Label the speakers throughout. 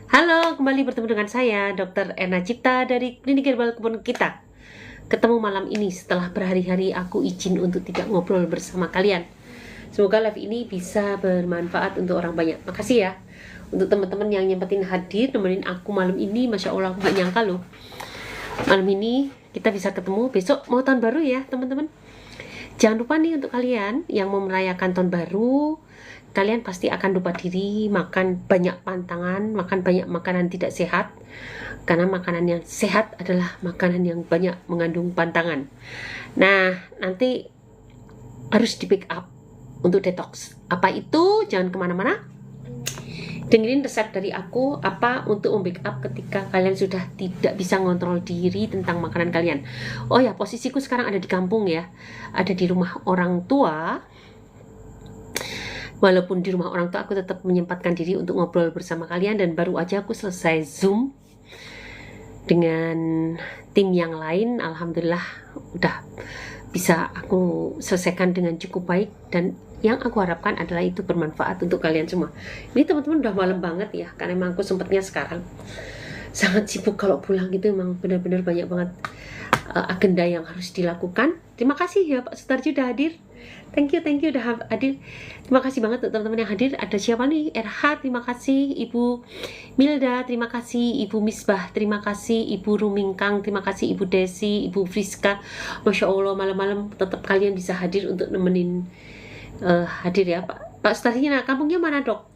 Speaker 1: Halo, kembali bertemu dengan saya, Dr. Ena Cipta dari Klinik Herbal Kebun Kita. Ketemu malam ini setelah berhari-hari aku izin untuk tidak ngobrol bersama kalian. Semoga live ini bisa bermanfaat untuk orang banyak. Makasih ya untuk teman-teman yang nyempetin hadir nemenin aku malam ini. Masya Allah, aku gak nyangka loh. Malam ini kita bisa ketemu. Besok mau tahun baru ya teman-teman. Jangan lupa nih untuk kalian yang mau merayakan tahun baru, kalian pasti akan lupa diri, makan banyak pantangan, makan banyak makanan tidak sehat. Karena makanan yang sehat adalah makanan yang banyak mengandung pantangan. Nah, nanti harus di pick up untuk detox. Apa itu? Jangan kemana-mana. Dengerin resep dari aku apa untuk membackup ketika kalian sudah tidak bisa ngontrol diri tentang makanan kalian. Oh ya, posisiku sekarang ada di kampung ya, ada di rumah orang tua. Walaupun di rumah orang tua aku tetap menyempatkan diri untuk ngobrol bersama kalian, dan baru aja aku selesai Zoom dengan tim yang lain. Alhamdulillah udah bisa aku selesaikan dengan cukup baik, dan yang aku harapkan adalah itu bermanfaat untuk kalian semua. Ini teman-teman udah malam banget ya, karena emang aku sempatnya sekarang sangat sibuk. Kalau pulang itu emang benar-benar banyak banget agenda yang harus dilakukan. Terima kasih ya Pak Sutarji udah hadir. Thank you udah hadir. Terima kasih banget untuk teman-teman yang hadir. Ada siapa nih? RH, terima kasih. Ibu Milda, terima kasih. Ibu Misbah, terima kasih. Ibu Rumingkang, terima kasih. Ibu Desi, Ibu Friska. Masya Allah, malam-malam tetap kalian bisa hadir untuk nemenin hadir ya Pak. Pak Sutarji, nah kampungnya mana dok?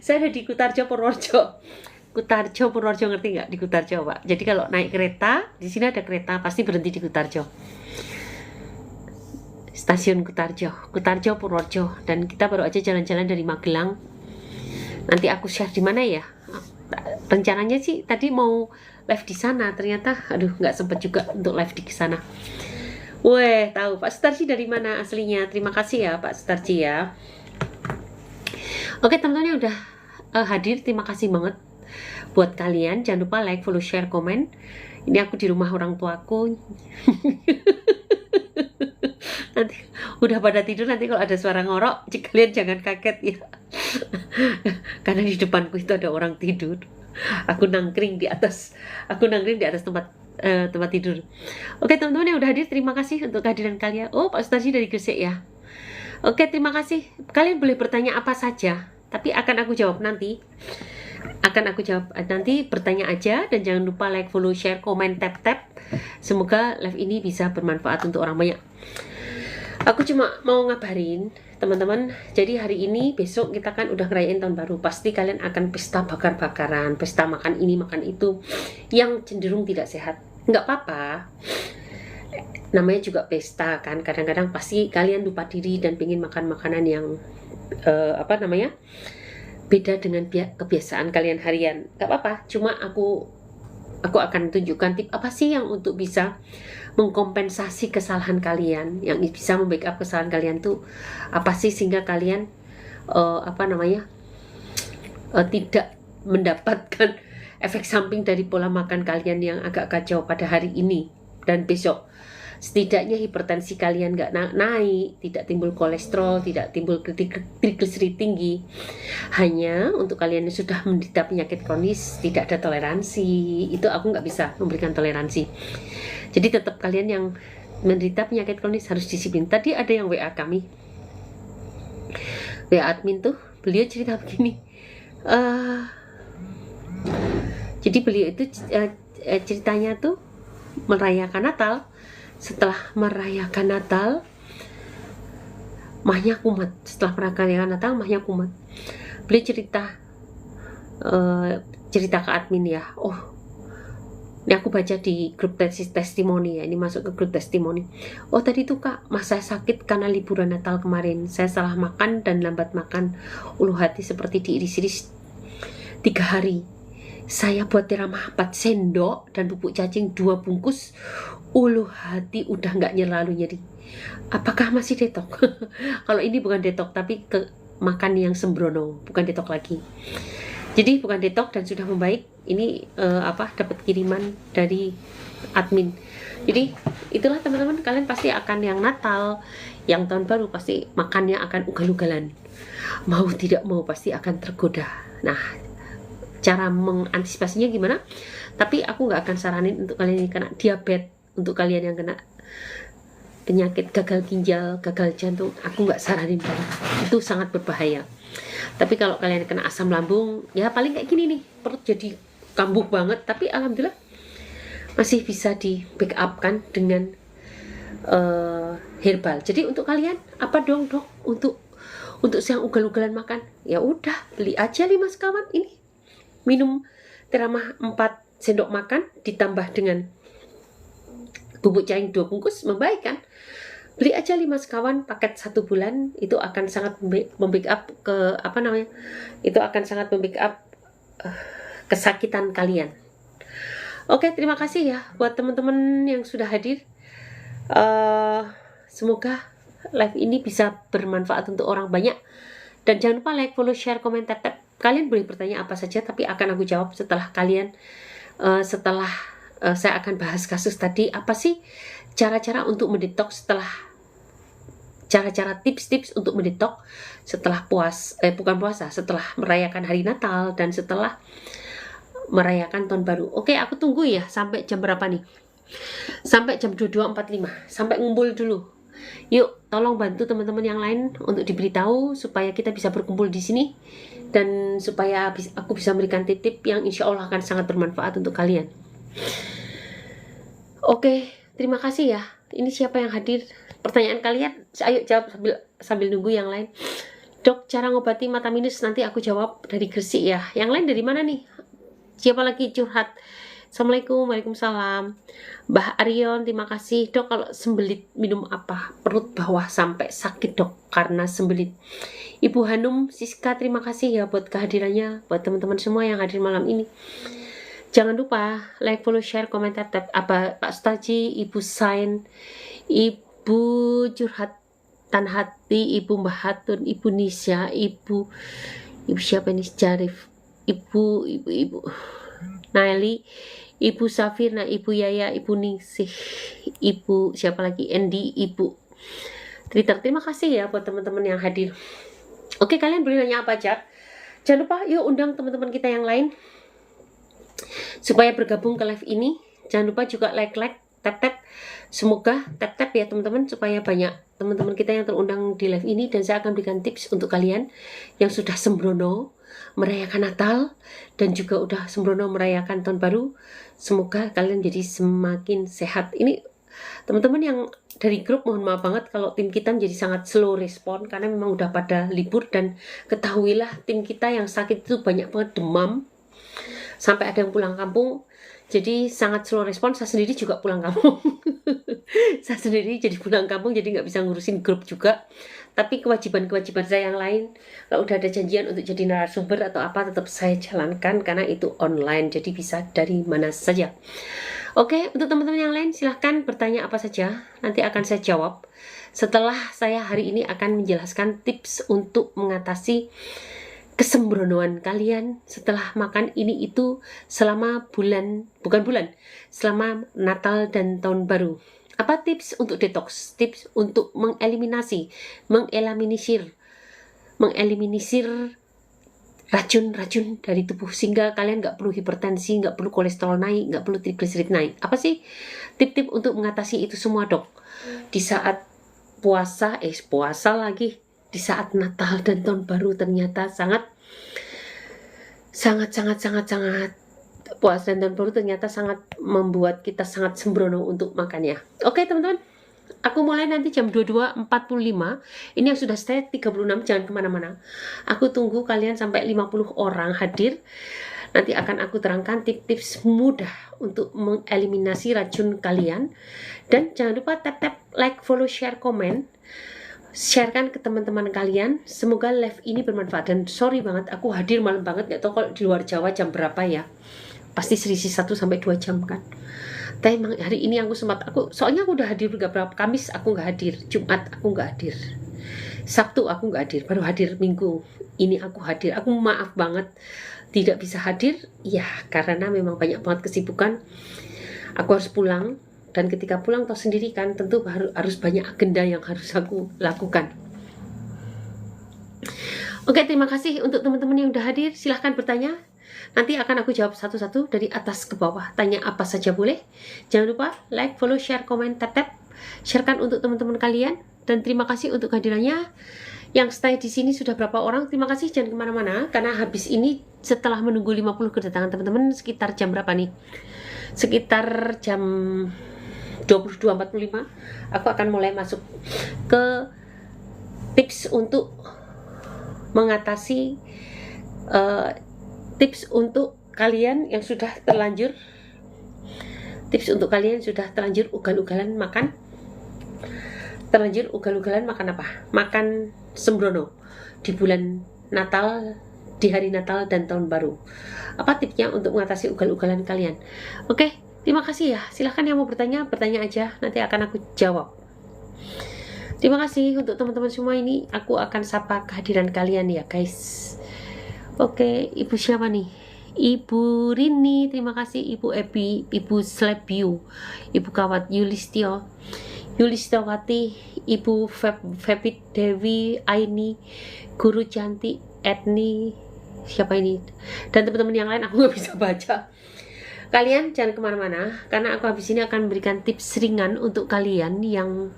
Speaker 1: Saya ada di Kutarjo, Purworejo. Kutarjo, Purworejo, ngerti nggak di Kutarjo Pak? Jadi kalau naik kereta, di sini ada kereta pasti berhenti di Kutarjo. Stasiun Kutarjo, Purworejo. Dan kita baru aja jalan-jalan dari Magelang. Nanti aku share di mana ya? Rencananya sih tadi mau live di sana, ternyata aduh nggak sempet juga untuk live di sana. Weh, tahu Pak Sutarji dari mana aslinya? Terima kasih ya Pak Sutarji ya. Oke teman-teman yang udah hadir, terima kasih banget buat kalian. Jangan lupa like, follow, share, komen. Ini aku di rumah orang tuaku. Nanti udah pada tidur, nanti kalau ada suara ngorok, kalian jangan kaget ya. Karena di depanku itu ada orang tidur. Aku nangkring di atas tempat tidur. Oke teman-teman yang udah hadir, terima kasih untuk kehadiran kalian. Oh Pak Sutarji dari Gresik ya. Oke, terima kasih. Kalian boleh bertanya apa saja, tapi akan aku jawab nanti. Bertanya aja, dan jangan lupa like, follow, share, komen, tap. Semoga live ini bisa bermanfaat untuk orang banyak. Aku cuma mau ngabarin teman-teman, jadi hari ini besok kita kan udah ngerayain tahun baru. Pasti kalian akan pesta bakar-bakaran, pesta makan ini makan itu yang cenderung tidak sehat. Nggak apa-apa, namanya juga pesta kan. Kadang-kadang pasti kalian lupa diri dan pengen makan makanan yang beda dengan kebiasaan kalian harian. Nggak apa-apa, cuma aku akan tunjukkan tip apa sih yang untuk bisa mengkompensasi kesalahan kalian, yang bisa membackup kesalahan kalian tuh apa sih, sehingga kalian tidak mendapatkan efek samping dari pola makan kalian yang agak kacau pada hari ini dan besok. Setidaknya hipertensi kalian nggak naik, tidak timbul kolesterol, tidak timbul trigliserid tinggi. Hanya untuk kalian yang sudah menderita penyakit kronis, tidak ada toleransi. Itu aku nggak bisa memberikan toleransi. Jadi tetap kalian yang menderita penyakit kronis harus disiplin. Tadi ada yang WA kami, WA admin tuh, beliau cerita begini. Jadi beliau itu ceritanya tuh merayakan Natal. Setelah merayakan Natal, mahnya kumat. Mahnya kumat. Beliau cerita ke admin ya. Oh, ini aku baca di grup testimoni ya. Ini masuk ke grup testimoni. Oh, tadi tuh Kak, mas saya sakit karena liburan Natal kemarin. Saya salah makan dan lambat makan. Ulu hati seperti diiris-iris 3 hari. Saya buat tiramah 4 sendok dan bubuk cacing 2 bungkus. Ulu hati udah nggak lalu nyeri. Apakah masih detok? Kalau ini bukan detok, tapi ke makan yang sembrono, bukan detok lagi. Jadi bukan detok dan sudah membaik. Ini dapat kiriman dari admin. Jadi itulah teman-teman, kalian pasti akan yang Natal, yang tahun baru pasti makannya akan ugal-ugalan. Mau tidak mau pasti akan tergoda. Nah, cara mengantisipasinya gimana. Tapi aku nggak akan saranin untuk kalian yang kena diabetes, untuk kalian yang kena penyakit gagal ginjal, gagal jantung, aku nggak saranin banget. Itu sangat berbahaya. Tapi kalau kalian kena asam lambung, ya paling kayak gini nih, perut jadi kambuh banget. Tapi alhamdulillah masih bisa di backup kan dengan herbal. Jadi untuk kalian apa dong dok untuk yang ugal-ugalan makan? Ya udah beli aja 5 sekawan ini. Minum Teramah 4 sendok makan ditambah dengan bubuk cahing 2 bungkus, membaik kan? Beli aja 5 sekawan paket 1 bulan, itu akan sangat membackup ke itu akan sangat membackup kesakitan kalian. Oke, terima kasih ya buat teman-teman yang sudah hadir. Semoga live ini bisa bermanfaat untuk orang banyak. Dan jangan lupa like, follow, share, komen, tap. Kalian boleh bertanya apa saja, tapi akan aku jawab setelah kalian saya akan bahas kasus tadi. Apa sih cara-cara untuk mendetoks setelah cara-cara tips-tips untuk mendetoks setelah bukan puasa, setelah merayakan hari Natal dan setelah merayakan tahun baru. Oke, aku tunggu ya sampai jam berapa nih? Sampai jam 22.45, sampai ngumpul dulu. Yuk, tolong bantu teman-teman yang lain untuk diberitahu supaya kita bisa berkumpul di sini dan supaya aku bisa memberikan tip-tip yang insya Allah akan sangat bermanfaat untuk kalian. Oke, terima kasih ya. Ini siapa yang hadir? Pertanyaan kalian, ayo jawab sambil nunggu yang lain. Dok, cara ngobati mata minus nanti aku jawab dari Gresik ya. Yang lain dari mana nih? Siapa lagi curhat? Assalamualaikum, waalaikumsalam. Mbah Arion, terima kasih. Dok, kalau sembelit minum apa? Perut bawah sampai sakit dok karena sembelit. Ibu Hanum Siska, terima kasih ya buat kehadirannya. Buat teman-teman semua yang hadir malam ini. Jangan lupa like, follow, share, komentar, tap. Apa Pak Staji, Ibu Sain, Ibu Curhat Tan Hati, Ibu Mbah Hatun, Ibu Nisya, Ibu siapa ini? Jarif, Ibu Naili, Ibu Safirna, Ibu Yaya, Ibu Ningsih, Ibu siapa lagi? Endi, Ibu Twitter. Terima kasih ya buat teman-teman yang hadir. Oke, kalian boleh nanya apa aja. Jangan lupa yuk undang teman-teman kita yang lain supaya bergabung ke live ini. Jangan lupa juga like, tap. Semoga tap ya teman-teman supaya banyak teman-teman kita yang terundang di live ini. Dan saya akan berikan tips untuk kalian yang sudah sembrono merayakan Natal dan juga udah sembrono merayakan tahun baru. Semoga kalian jadi semakin sehat. Ini teman-teman yang dari grup, mohon maaf banget kalau tim kita menjadi sangat slow respon karena memang udah pada libur. Dan ketahuilah tim kita yang sakit itu banyak banget demam sampai ada yang pulang kampung. Jadi sangat slow respon. Saya sendiri juga pulang kampung. Saya sendiri jadi pulang kampung, jadi nggak bisa ngurusin grup juga. Tapi kewajiban-kewajiban saya yang lain, kalau udah ada janjian untuk jadi narasumber atau apa, tetap saya jalankan karena itu online, jadi bisa dari mana saja. Oke, untuk teman-teman yang lain silahkan bertanya apa saja, nanti akan saya jawab. Setelah saya hari ini akan menjelaskan tips untuk mengatasi kesembronoan kalian setelah makan ini itu selama selama Natal dan Tahun Baru. Apa tips untuk detox? Tips untuk mengeliminir racun-racun dari tubuh sehingga kalian nggak perlu hipertensi, nggak perlu kolesterol naik, nggak perlu trigliserid naik. Apa sih tip-tip untuk mengatasi itu semua dok? Di saat puasa di saat Natal dan Tahun Baru ternyata sangat puasa dan Tahun Baru ternyata sangat membuat kita sangat sembrono untuk makannya. Oke teman-teman, aku mulai nanti jam 22.45. Ini yang sudah stay 36, jangan kemana-mana. Aku tunggu kalian sampai 50 orang hadir. Nanti akan aku terangkan tips-tips mudah untuk mengeliminasi racun kalian. Dan jangan lupa tap like, follow, share, komen. Sharekan ke teman-teman kalian. Semoga live ini bermanfaat. Dan sorry banget, aku hadir malam banget. Gak tau kalau di luar Jawa jam berapa ya. Pasti selisih 1-2 jam kan. Tapi emang hari ini soalnya aku udah hadir beberapa. Kamis aku nggak hadir, Jumat aku nggak hadir, Sabtu aku nggak hadir, baru hadir Minggu ini aku hadir. Aku maaf banget tidak bisa hadir ya karena memang banyak banget kesibukan. Aku harus pulang dan ketika pulang tahu sendiri kan, tentu harus banyak agenda yang harus aku lakukan. Oke, terima kasih untuk teman-teman yang udah hadir. Silahkan bertanya. Nanti akan aku jawab satu-satu dari atas ke bawah. Tanya apa saja boleh. Jangan lupa like, follow, share, komen, tap-tap. Sharekan untuk teman-teman kalian. Dan terima kasih untuk kehadirannya. Yang stay di sini sudah berapa orang? Terima kasih, jangan kemana-mana. Karena habis ini setelah menunggu 50 kedatangan teman-teman, sekitar jam berapa nih? Sekitar jam 22.45 aku akan mulai masuk ke tips untuk mengatasi tips untuk kalian yang sudah terlanjur ugal-ugalan makan. Terlanjur ugal-ugalan makan apa? Makan sembrono di bulan Natal, di hari Natal dan Tahun Baru. Apa tipsnya untuk mengatasi ugal-ugalan kalian? Oke, terima kasih ya. Silahkan yang mau bertanya aja. Nanti akan aku jawab. Terima kasih untuk teman-teman semua ini. Aku akan sapa kehadiran kalian ya guys. Oke, ibu siapa nih? Ibu Rini, terima kasih. Ibu Epi, Ibu Slebiu, Ibu Kawat Yulistawati, Ibu Febit Dewi, Aini, Guru Cantik, Etni, siapa ini? Dan teman-teman yang lain aku nggak bisa baca. Kalian jangan kemana-mana, karena aku habis ini akan memberikan tips ringan untuk kalian yang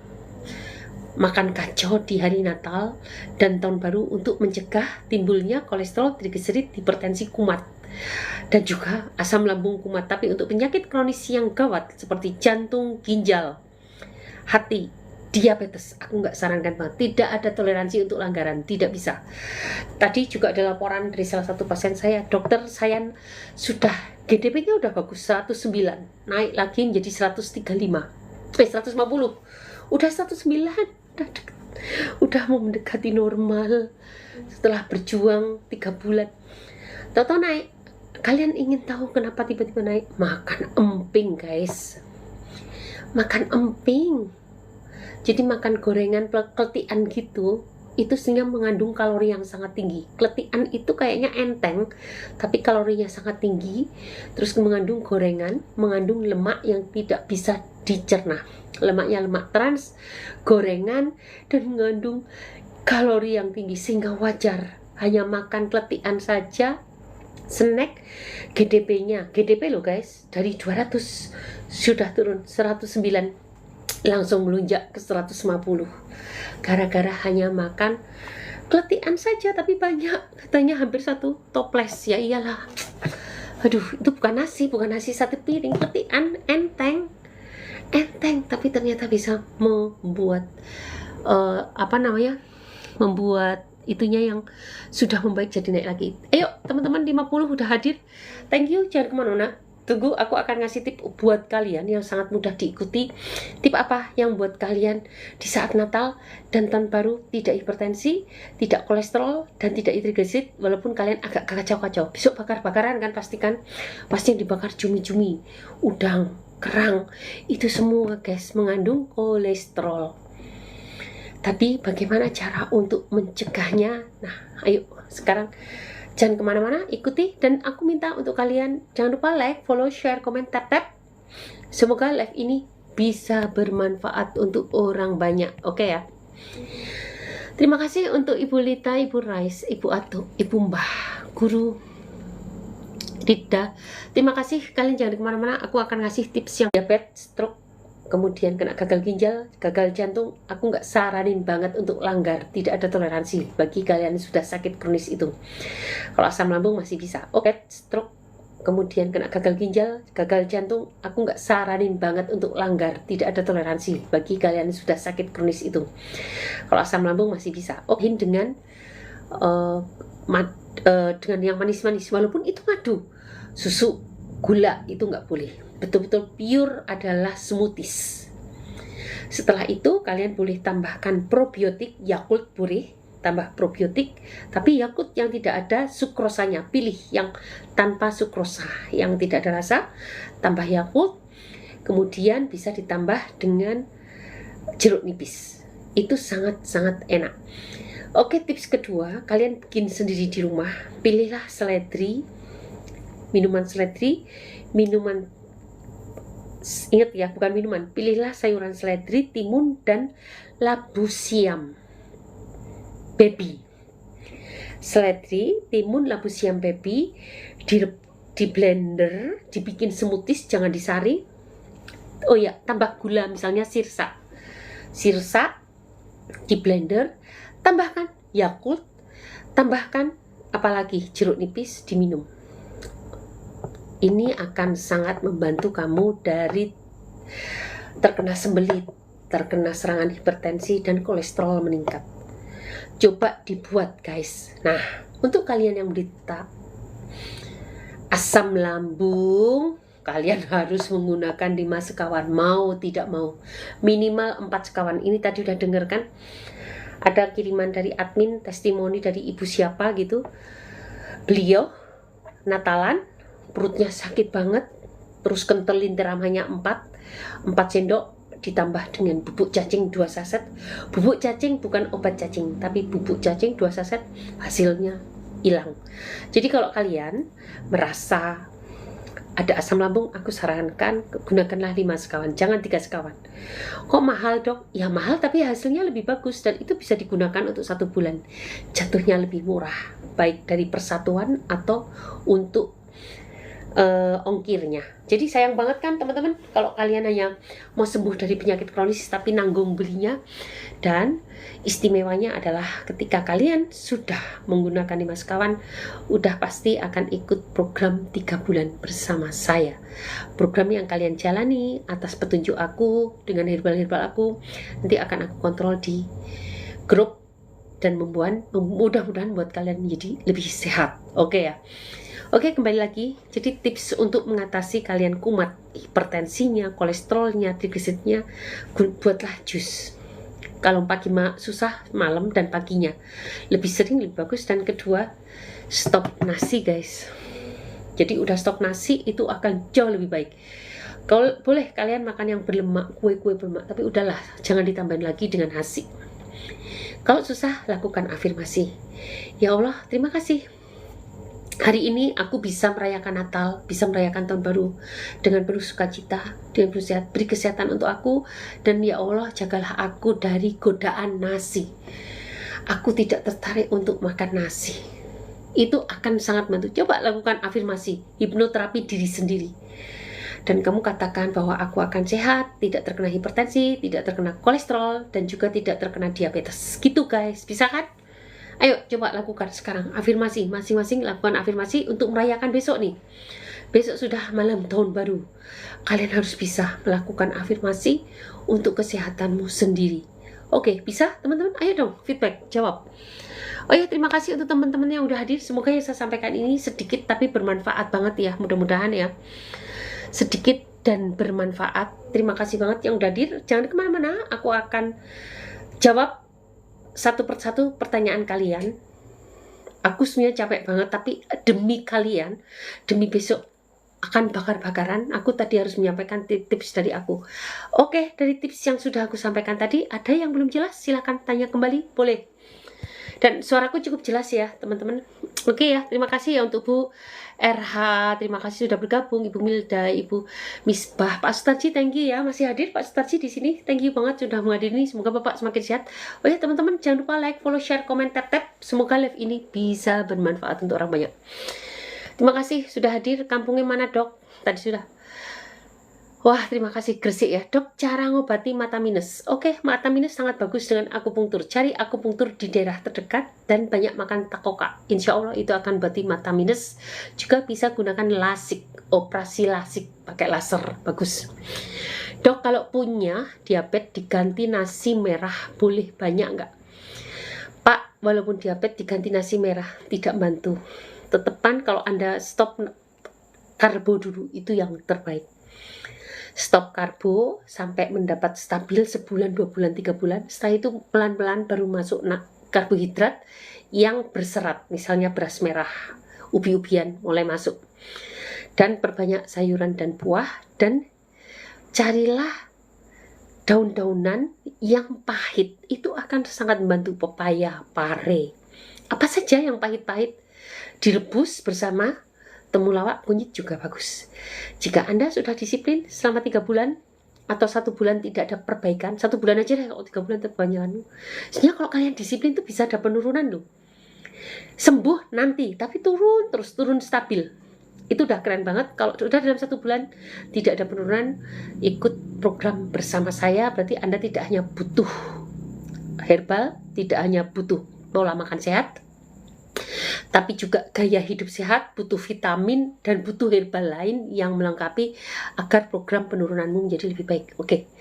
Speaker 1: makan kacau di hari Natal dan Tahun Baru untuk mencegah timbulnya kolesterol, trigliserid, hipertensi kumat, dan juga asam lambung kumat. Tapi untuk penyakit kronis yang gawat seperti jantung, ginjal, hati, diabetes, aku nggak sarankan banget. Tidak ada toleransi untuk langgaran, tidak bisa. Tadi juga ada laporan dari salah satu pasien saya, dokter saya sudah GDP-nya udah bagus 109, naik lagi menjadi 135, 150, udah 109, udah mau mendekati normal setelah berjuang 3 bulan. Tahu-tahu naik. Kalian ingin tahu kenapa tiba-tiba naik? Makan emping guys, makan emping. Jadi makan gorengan keletian gitu, itu sebenarnya mengandung kalori yang sangat tinggi. Keletian itu kayaknya enteng, tapi kalorinya sangat tinggi. Terus mengandung gorengan, mengandung lemak yang tidak bisa dicerna. Lemaknya lemak trans, gorengan, dan mengandung kalori yang tinggi. Sehingga wajar hanya makan keletian saja, snack, GDP loh guys, dari 200 sudah turun 109, langsung melunjak ke 150, gara-gara hanya makan keletian saja. Tapi banyak, katanya hampir 1 toples. Ya iyalah, aduh, itu bukan nasi 1 piring. Keletian enteng, tapi ternyata bisa membuat membuat itunya yang sudah membaik jadi naik lagi. Ayo teman-teman, 50 udah hadir, thank you, jangan kemana-mana. Tunggu, aku akan ngasih tip buat kalian yang sangat mudah diikuti. Tip apa yang buat kalian di saat Natal dan Tahun Baru tidak hipertensi, tidak kolesterol, dan tidak trigliserid, walaupun kalian agak kacau-kacau. Besok bakar-bakaran kan, pasti yang dibakar cumi-cumi, udang, kerang, itu semua guys mengandung kolesterol. Tapi bagaimana cara untuk mencegahnya? Nah, ayo sekarang jangan kemana-mana, ikuti. Dan aku minta untuk kalian jangan lupa like, follow, share, komen, tap. Semoga live ini bisa bermanfaat untuk orang banyak. Oke ya. Terima kasih untuk Ibu Lita, Ibu Rais, Ibu Atu, Ibu Mbah, Guru Rida. Terima kasih, kalian jangan kemana-mana. Aku akan ngasih tips yang diabetes, stroke, kemudian kena gagal ginjal, gagal jantung. Aku nggak saranin banget untuk langgar. Tidak ada toleransi bagi kalian yang sudah sakit kronis itu. Kalau asam lambung masih bisa. Oke, stroke, kemudian kena gagal ginjal, gagal jantung, aku nggak saranin banget untuk langgar. Tidak ada toleransi bagi kalian yang sudah sakit kronis itu. Kalau asam lambung masih bisa. Oke, dengan yang manis-manis, walaupun itu madu, susu, gula, itu nggak boleh. Betul-betul pure adalah smoothies. Setelah itu kalian boleh tambahkan probiotik, Yakult boleh tambah probiotik, tapi Yakult yang tidak ada sukrosanya. Pilih yang tanpa sukrosa, yang tidak ada rasa, tambah Yakult. Kemudian bisa ditambah dengan jeruk nipis. Itu sangat-sangat enak. Oke, tips kedua, kalian bikin sendiri di rumah. Pilihlah seledri, minuman seledri, ingat ya, bukan minuman. Pilihlah sayuran seledri, timun, dan labu siam baby. Seledri, timun, labu siam baby di blender, dibikin smoothies, jangan disaring. Oh ya, tambah gula, misalnya sirsa di blender, tambahkan Yakult, tambahkan apalagi jeruk nipis, diminum. Ini akan sangat membantu kamu dari terkena sembelit, terkena serangan hipertensi, dan kolesterol meningkat. Coba dibuat guys. Nah, untuk kalian yang menderita asam lambung, kalian harus menggunakan 5 sekawan, mau tidak mau. Minimal 4 sekawan. Ini tadi udah denger kan? Ada kiriman dari admin, testimoni dari ibu siapa gitu. Beliau Natalan, perutnya sakit banget, terus kentelin teramannya 4 sendok ditambah dengan bubuk cacing 2 saset. Bubuk cacing bukan obat cacing, tapi bubuk cacing 2 saset, hasilnya hilang. Jadi kalau kalian merasa ada asam lambung, aku sarankan gunakanlah 5 sekawan, jangan 3 sekawan. Kok mahal dok? Ya mahal, tapi hasilnya lebih bagus dan itu bisa digunakan untuk 1 bulan. Jatuhnya lebih murah, baik dari persatuan atau untuk ongkirnya. Jadi sayang banget kan teman-teman kalau kalian hanya mau sembuh dari penyakit kronis tapi nanggung belinya. Dan istimewanya adalah ketika kalian sudah menggunakan 5 sekawan, udah pasti akan ikut program 3 bulan bersama saya. Program yang kalian jalani atas petunjuk aku dengan herbal-herbal aku, nanti akan aku kontrol di grup dan mudah-mudahan buat kalian menjadi lebih sehat. Oke ya. Oke, kembali lagi. Jadi tips untuk mengatasi kalian kumat hipertensinya, kolesterolnya, trigliseridnya, buatlah jus. Kalau pagi susah, malam dan paginya lebih sering lebih bagus. Dan kedua, stop nasi guys. Jadi udah stop nasi itu akan jauh lebih baik. Kalau boleh kalian makan yang berlemak, kue-kue berlemak, tapi udahlah, jangan ditambahin lagi dengan nasi. Kalau susah, lakukan afirmasi. Ya Allah, terima kasih. Hari ini aku bisa merayakan Natal, bisa merayakan Tahun Baru dengan penuh sukacita, dengan penuh sehat. Beri kesehatan untuk aku, dan ya Allah jagalah aku dari godaan nasi. Aku tidak tertarik untuk makan nasi. Itu akan sangat membantu. Coba lakukan afirmasi, hipnoterapi diri sendiri. Dan kamu katakan bahwa aku akan sehat, tidak terkena hipertensi, tidak terkena kolesterol, dan juga tidak terkena diabetes. Gitu guys, bisa kan? Ayo coba lakukan sekarang afirmasi, masing-masing lakukan afirmasi untuk merayakan besok nih. Besok sudah malam Tahun Baru. Kalian harus bisa melakukan afirmasi untuk kesehatanmu sendiri. Oke, bisa teman-teman? Ayo dong feedback, jawab. Oh ya, terima kasih untuk teman-teman yang udah hadir. Semoga yang saya sampaikan ini sedikit tapi bermanfaat banget ya. Mudah-mudahan ya. Sedikit dan bermanfaat. Terima kasih banget yang udah hadir. Jangan kemana-mana, aku akan jawab satu persatu pertanyaan kalian. Aku sebenarnya capek banget, tapi demi kalian, demi besok akan bakar-bakaran, aku tadi harus menyampaikan tips dari aku. Oke, dari tips yang sudah aku sampaikan tadi, ada yang belum jelas? Silahkan tanya kembali, boleh. Dan suaraku cukup jelas ya teman-teman. Oke ya, terima kasih ya untuk Bu RH, terima kasih sudah bergabung, Ibu Milda, Ibu Misbah, Pak Sutarji, thank you ya, masih hadir Pak Sutarji di sini, thank you banget sudah menghadiri. Semoga Bapak semakin sehat. Oh ya teman-teman, jangan lupa like, follow, share, komen, tap. Semoga live ini bisa bermanfaat untuk orang banyak. Terima kasih sudah hadir. Kampungnya mana dok? Tadi sudah. Wah, terima kasih Gresik ya. Dok, cara ngobati mata minus. Oke, mata minus sangat bagus dengan akupunktur. Cari akupunktur di daerah terdekat dan banyak makan takoka. Insya Allah itu akan obati mata minus. Juga bisa gunakan lasik, operasi lasik pakai laser. Bagus. Dok, kalau punya diabetes diganti nasi merah boleh banyak nggak? Pak, walaupun diabetes diganti nasi merah tidak bantu. Tetepan kalau Anda stop karbo dulu, itu yang terbaik. Stop karbo sampai mendapat stabil sebulan, 2 bulan, 3 bulan. Setelah itu pelan-pelan baru masuk karbohidrat yang berserat. Misalnya beras merah, ubi-ubian mulai masuk. Dan perbanyak sayuran dan buah. Dan carilah daun-daunan yang pahit. Itu akan sangat membantu. Pepaya, pare. Apa saja yang pahit-pahit direbus bersama temulawak, kunyit juga bagus. Jika Anda sudah disiplin selama 3 bulan atau 1 bulan tidak ada perbaikan, 1 bulan aja deh, kalau 3 bulan terbanyakan. Sebenarnya kalau kalian disiplin tuh bisa ada penurunan loh. Sembuh nanti, tapi turun terus, turun stabil. Itu udah keren banget. Kalau sudah dalam 1 bulan tidak ada penurunan, ikut program bersama saya. Berarti Anda tidak hanya butuh herbal, tidak hanya butuh pola makan sehat, tapi juga gaya hidup sehat, butuh vitamin, dan butuh herbal lain yang melengkapi agar program penurunanmu menjadi lebih baik. Oke,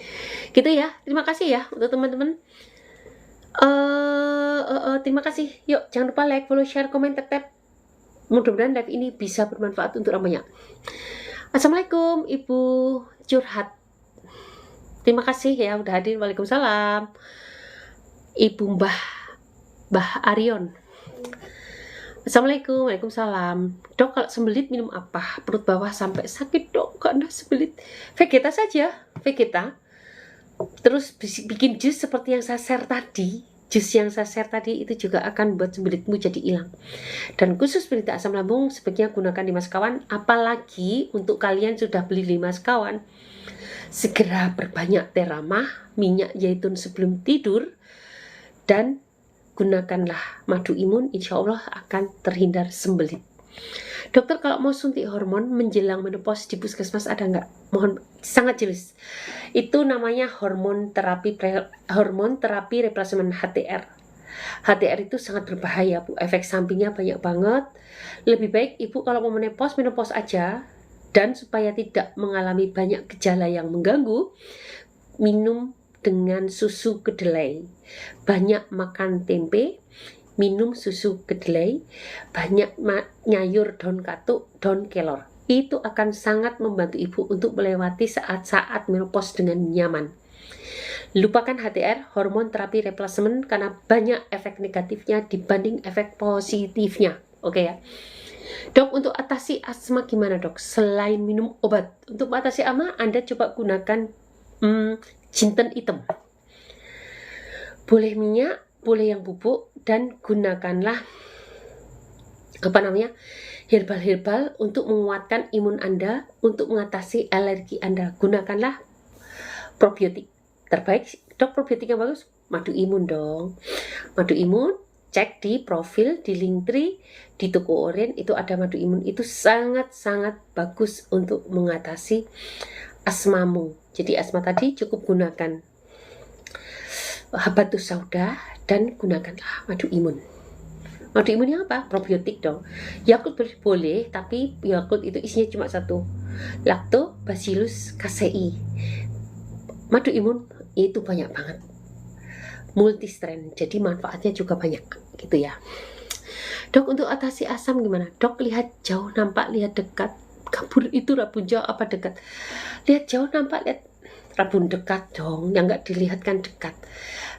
Speaker 1: gitu ya. Terima kasih ya untuk teman-teman. Terima kasih. Yuk, jangan lupa like, follow, share, komen, tap. Mudah-mudahan live ini bisa bermanfaat untuk orang banyak. Assalamualaikum Ibu Curhat. Terima kasih ya udah hadir. Waalaikumsalam Ibu Mbah Arion. Assalamualaikum. Waalaikumsalam. Dok, kalau sembelit minum apa? Perut bawah sampai sakit dok karena sembelit. Vegeta saja, Vegeta. Terus bikin jus seperti yang saya share tadi. Jus yang saya share tadi itu juga akan buat sembelitmu jadi hilang. Dan khusus penderita asam lambung sebaiknya gunakan 5 sekawan. Apalagi untuk kalian sudah beli 5 sekawan, segera perbanyak teramah, minyak zaitun sebelum tidur, dan gunakanlah madu imun. Insya Allah akan terhindar sembelit. Dokter, kalau mau suntik hormon menjelang menopause di puskesmas ada nggak? Mohon, sangat jelas. Itu namanya hormon terapi replacement HTR. HTR itu sangat berbahaya, Bu. Efek sampingnya banyak banget. Lebih baik Ibu kalau mau menopause aja, dan supaya tidak mengalami banyak gejala yang mengganggu, minum dengan susu kedelai. Banyak makan tempe, minum susu kedelai, banyak nyayur daun katuk, daun kelor. Itu akan sangat membantu Ibu untuk melewati saat-saat menopause dengan nyaman. Lupakan HTR, hormon terapi replacement, karena banyak efek negatifnya dibanding efek positifnya. Oke ya. Dok, untuk atasi asma gimana dok? Selain minum obat, untuk mengatasi asma Anda coba gunakan jinten hitam. Boleh minyak, boleh yang bubuk, dan gunakanlah herbal-herbal untuk menguatkan imun Anda, untuk mengatasi alergi Anda. Gunakanlah probiotik terbaik. Dok, probiotik yang bagus, madu imun dong. Madu imun, cek di profil di Linktree, di toko Oren itu ada madu imun. Itu sangat-sangat bagus untuk mengatasi asmamu. Jadi asma tadi cukup gunakan habatus sauda dan gunakanlah madu imun. Madu imunnya apa? Probiotik dong. Yakult boleh, tapi Yakult itu isinya cuma 1, Lactobacillus casei. Madu imun itu banyak banget, multistrain, jadi manfaatnya juga banyak gitu ya. Dok, untuk atasi asam gimana? Dok, lihat jauh nampak, lihat dekat. Kabur itu rabun jauh apa dekat? Lihat jauh nampak, lihat rabun dekat dong, yang nggak dilihat kan dekat.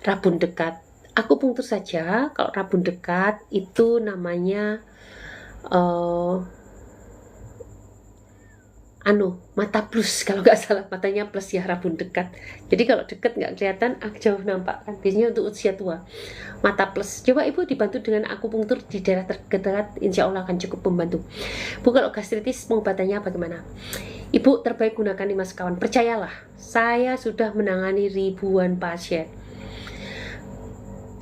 Speaker 1: Rabun dekat, akupunktur saja. Kalau rabun dekat itu namanya mata plus, kalau nggak salah matanya plus ya, rabun dekat. Jadi kalau dekat nggak kelihatan, jauh nampak kan, biasanya untuk usia tua. Mata plus, coba Ibu dibantu dengan akupunktur di daerah terdekat, insya Allah akan cukup membantu. Bu, kalau gastritis pengobatannya bagaimana? Ibu terbaik gunakan 5 sekawan. Percayalah, saya sudah menangani ribuan pasien,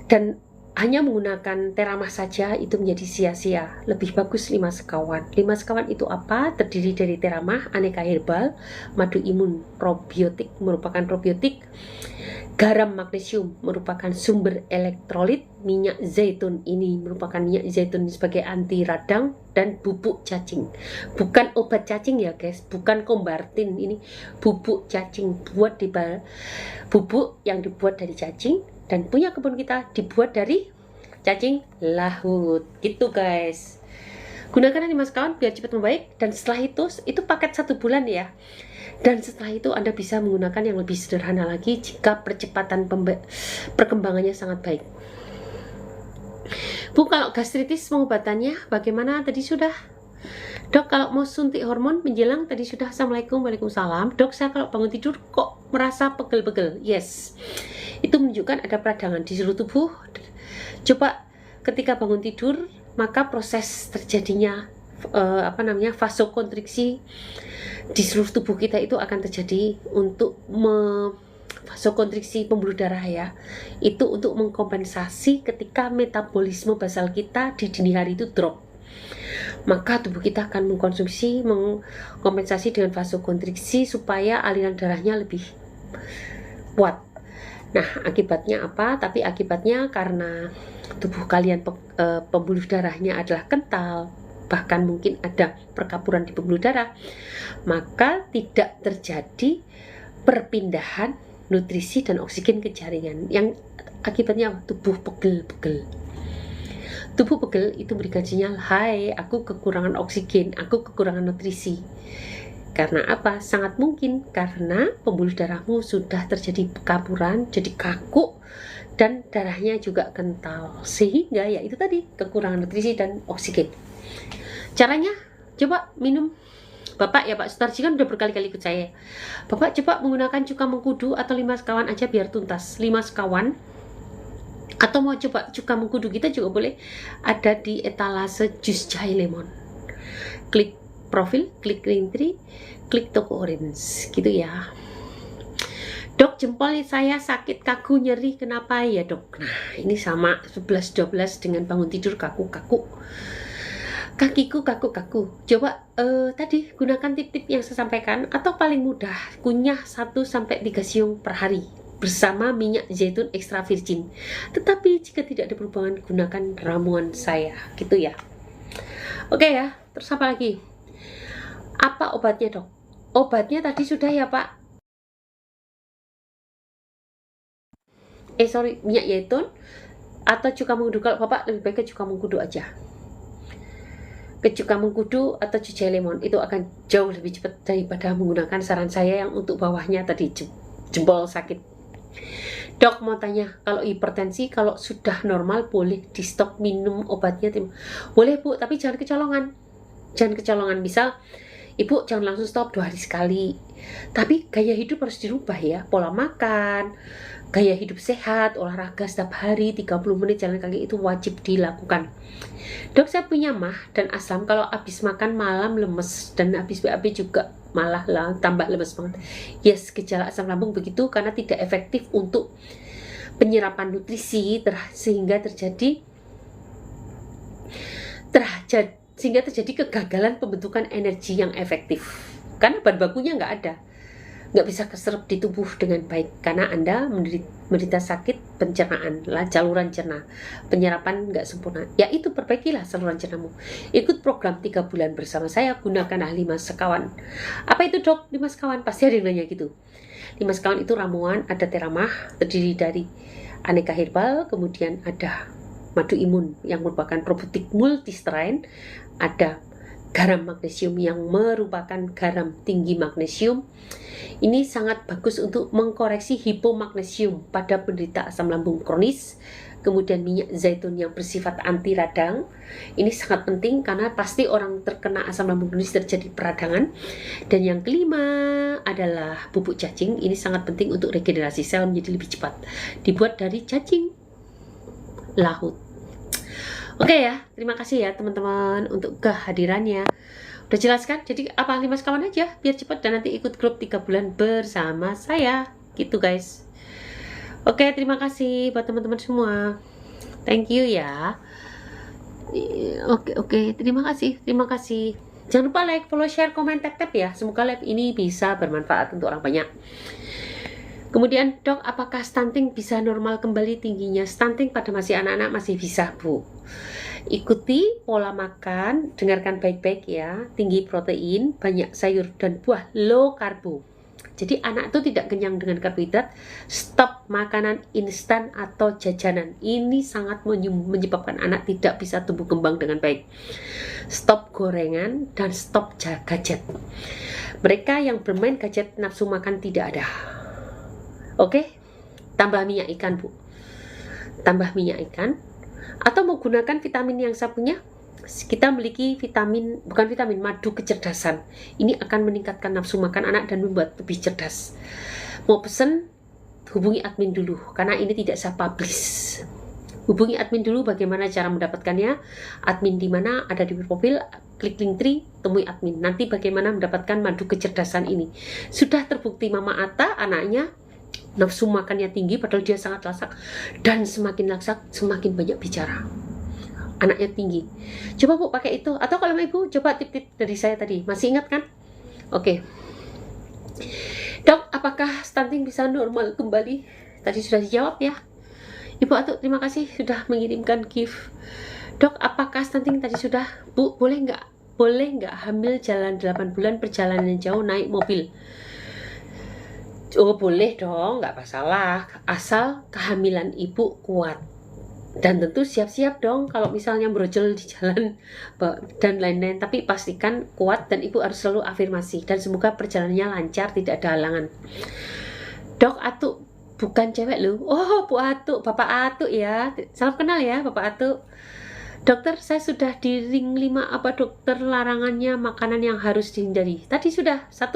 Speaker 1: dan hanya menggunakan teramah saja itu menjadi sia-sia. Lebih bagus 5 sekawan. 5 sekawan itu apa? Terdiri dari teramah, aneka herbal, madu imun, probiotik merupakan probiotik, garam magnesium merupakan sumber elektrolit, minyak zaitun ini merupakan minyak zaitun sebagai anti radang, dan bubuk cacing. Bukan obat cacing ya guys, bukan kombartin, ini bubuk cacing, bubuk yang dibuat dari cacing, dan punya kebun kita dibuat dari cacing laut gitu guys. Gunakan 5 sekawan biar cepat membaik, dan setelah itu paket 1 bulan ya. Dan setelah itu Anda bisa menggunakan yang lebih sederhana lagi jika percepatan perkembangannya sangat baik. Bu, kalau gastritis pengobatannya bagaimana? Tadi sudah. Dok, kalau mau suntik hormon menjelang tadi sudah. Assalamualaikum. Waalaikumsalam. Dok, saya kalau bangun tidur kok merasa pegel-pegel. Yes, itu menunjukkan ada peradangan di seluruh tubuh. Coba ketika bangun tidur, maka proses terjadinya vasokonstriksi di seluruh tubuh kita itu akan terjadi untuk vasokonstriksi pembuluh darah ya. Itu untuk mengkompensasi ketika metabolisme basal kita di dini hari itu drop. maka tubuh kita akan mengkompensasi dengan vasokonstriksi supaya aliran darahnya lebih kuat. Nah, akibatnya apa? Tapi akibatnya karena tubuh kalian pembuluh darahnya adalah kental, bahkan mungkin ada perkapuran di pembuluh darah, maka tidak terjadi perpindahan nutrisi dan oksigen ke jaringan. Yang akibatnya tubuh pegel-pegel. Tubuh pegel itu berikan sinyal, hai, aku kekurangan oksigen, aku kekurangan nutrisi. Karena apa? Sangat mungkin karena pembuluh darahmu sudah terjadi pekapuran, jadi kaku, dan darahnya juga kental. Sehingga ya itu tadi, kekurangan nutrisi dan oksigen. Caranya, coba minum. Bapak ya Pak Sutarji kan udah berkali-kali ikut saya. Bapak coba menggunakan cuka mengkudu atau 5 sekawan aja biar tuntas. 5 sekawan. Atau mau coba cuka mengkudu kita juga boleh, ada di etalase jus jahe lemon. Klik profil, klik link tree, klik toko orange gitu ya. Dok, jempol saya sakit, kaku, nyeri, kenapa ya dok? Nah, ini sama 11-12 dengan bangun tidur kaku-kaku. Kakiku kaku-kaku. Coba tadi gunakan tip-tip yang saya sampaikan, atau paling mudah kunyah 1-3 siung per hari bersama minyak zaitun ekstra virgin. Tetapi jika tidak ada perubahan, gunakan ramuan saya gitu ya. Oke ya, terus apa lagi? Apa obatnya dok? Obatnya tadi sudah ya Pak. Minyak zaitun atau cuka mengkudu. Kalau Bapak lebih baik ke cuka mengkudu aja. Ke cuka mengkudu atau jus jahe lemon, itu akan jauh lebih cepat daripada menggunakan saran saya yang untuk bawahnya tadi jempol sakit. Dok mau tanya, kalau hipertensi kalau sudah normal boleh di stop minum obatnya? Boleh Bu, tapi jangan kecolongan. Jangan kecolongan. Misal Ibu jangan langsung stop 2 hari sekali. Tapi gaya hidup harus dirubah ya. Pola makan, gaya hidup sehat, olahraga setiap hari 30 menit jalan kaki itu wajib dilakukan. Dok, saya punya mah dan asam, kalau habis makan malam lemes dan habis BAB juga malah tambah lemes banget. Yes, gejala asam lambung begitu karena tidak efektif untuk penyerapan nutrisi sehingga terjadi kegagalan pembentukan energi yang efektif karena bahan bakunya nggak bisa keserap di tubuh dengan baik karena Anda menderita sakit pencernaan, saluran cerna, penyerapan nggak sempurna. Ya itu, perbaikilah saluran cernamu. Ikut program 3 bulan bersama saya, gunakan 5 sekawan. Apa itu dok 5 sekawan? Pasti ada yang nanya gitu. 5 sekawan itu ramuan, ada teramah, terdiri dari aneka herbal, kemudian ada madu imun yang merupakan probiotik multistrain, ada garam magnesium yang merupakan garam tinggi magnesium. Ini sangat bagus untuk mengkoreksi hipomagnesium pada penderita asam lambung kronis. Kemudian minyak zaitun yang bersifat anti radang. Ini sangat penting karena pasti orang terkena asam lambung kronis terjadi peradangan. Dan yang kelima adalah bubuk cacing. Ini sangat penting untuk regenerasi sel menjadi lebih cepat. Dibuat dari cacing laut. Oke ya, terima kasih ya teman-teman untuk kehadirannya. Udah jelas kan? Jadi apa 5 sekawan aja biar cepat dan nanti ikut grup 3 bulan bersama saya. Gitu guys. Oke, terima kasih buat teman-teman semua. Thank you ya. Oke, terima kasih. Jangan lupa like, follow, share, komen, tap ya. Semoga live ini bisa bermanfaat untuk orang banyak. Kemudian dok, apakah stunting bisa normal kembali tingginya? Stunting pada masih anak-anak masih bisa Bu. Ikuti pola makan, dengarkan baik-baik ya. Tinggi protein, banyak sayur dan buah, low karbo. Jadi anak itu tidak kenyang dengan karbohidrat. Stop makanan instan atau jajanan. Ini sangat menyebabkan anak tidak bisa tumbuh kembang dengan baik. Stop gorengan dan stop gadget. Mereka yang bermain gadget nafsu makan tidak ada. Oke, tambah minyak ikan Bu. Tambah minyak ikan. Atau mau gunakan vitamin yang saya punya, kita memiliki madu kecerdasan. Ini akan meningkatkan nafsu makan anak dan membuat lebih cerdas. Mau pesen, hubungi admin dulu karena ini tidak saya publish. Hubungi admin dulu bagaimana cara mendapatkannya. Admin di mana? Ada di profil, klik link tree, temui admin. Nanti bagaimana mendapatkan madu kecerdasan ini. Sudah terbukti Mama Ata anaknya nafsu makannya tinggi padahal dia sangat lasak, dan semakin lasak semakin banyak bicara. anaknya tinggi. Coba Bu pakai itu, atau kalau Ibu coba tip-tip dari saya tadi, masih ingat kan? Oke. Dok, apakah stunting bisa normal kembali? Tadi sudah dijawab ya. Ibu Atu, terima kasih sudah mengirimkan gift. Dok, apakah stunting tadi sudah? Bu, boleh nggak hamil jalan 8 bulan perjalanan jauh naik mobil? Oh, boleh dong, nggak masalah. Asal kehamilan ibu kuat. Dan tentu siap-siap dong kalau misalnya brojol di jalan dan lain-lain. Tapi pastikan kuat dan ibu harus selalu afirmasi. Dan semoga perjalanannya lancar, tidak ada halangan. Dok, Atu bukan cewek loh. Oh, Bu Atu, Bapak Atu ya. Salam kenal ya, Bapak Atu. Dokter, saya sudah di ring 5. Apa dokter larangannya makanan yang harus dihindari? Tadi sudah 1.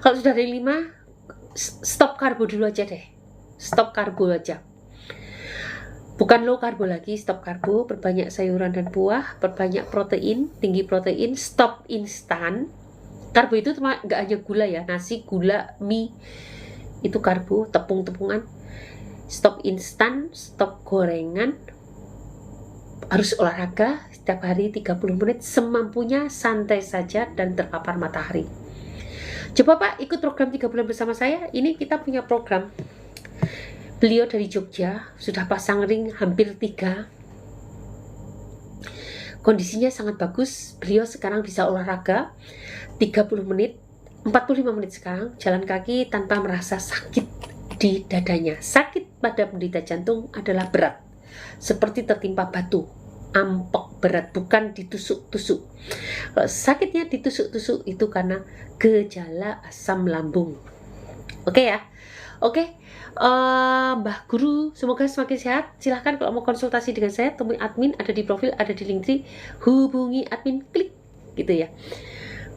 Speaker 1: Kalau sudah ring 5, stop karbo dulu aja deh. Stop karbo aja. Bukan low karbo lagi, stop karbo, perbanyak sayuran dan buah, perbanyak protein, tinggi protein, stop instan. Karbo itu nggak hanya gula ya, nasi, gula, mie, itu karbo, tepung-tepungan. Stop instan, stop gorengan, harus olahraga setiap hari 30 menit, semampunya, santai saja, dan terpapar matahari. Coba Pak ikut program 3 bulan bersama saya. Ini kita punya program. Beliau dari Jogja, sudah pasang ring hampir 3. Kondisinya sangat bagus. Beliau sekarang bisa olahraga 30 menit, 45 menit sekarang, jalan kaki tanpa merasa sakit di dadanya. Sakit pada penderita jantung adalah berat, seperti tertimpa batu, ampok berat, bukan ditusuk-tusuk. Sakitnya ditusuk-tusuk itu karena gejala asam lambung. Oke ya, oke. Mbah Guru, semoga semakin sehat. Silahkan kalau mau konsultasi dengan saya, temui admin, ada di profil, ada di Linktree, hubungi admin, klik gitu ya.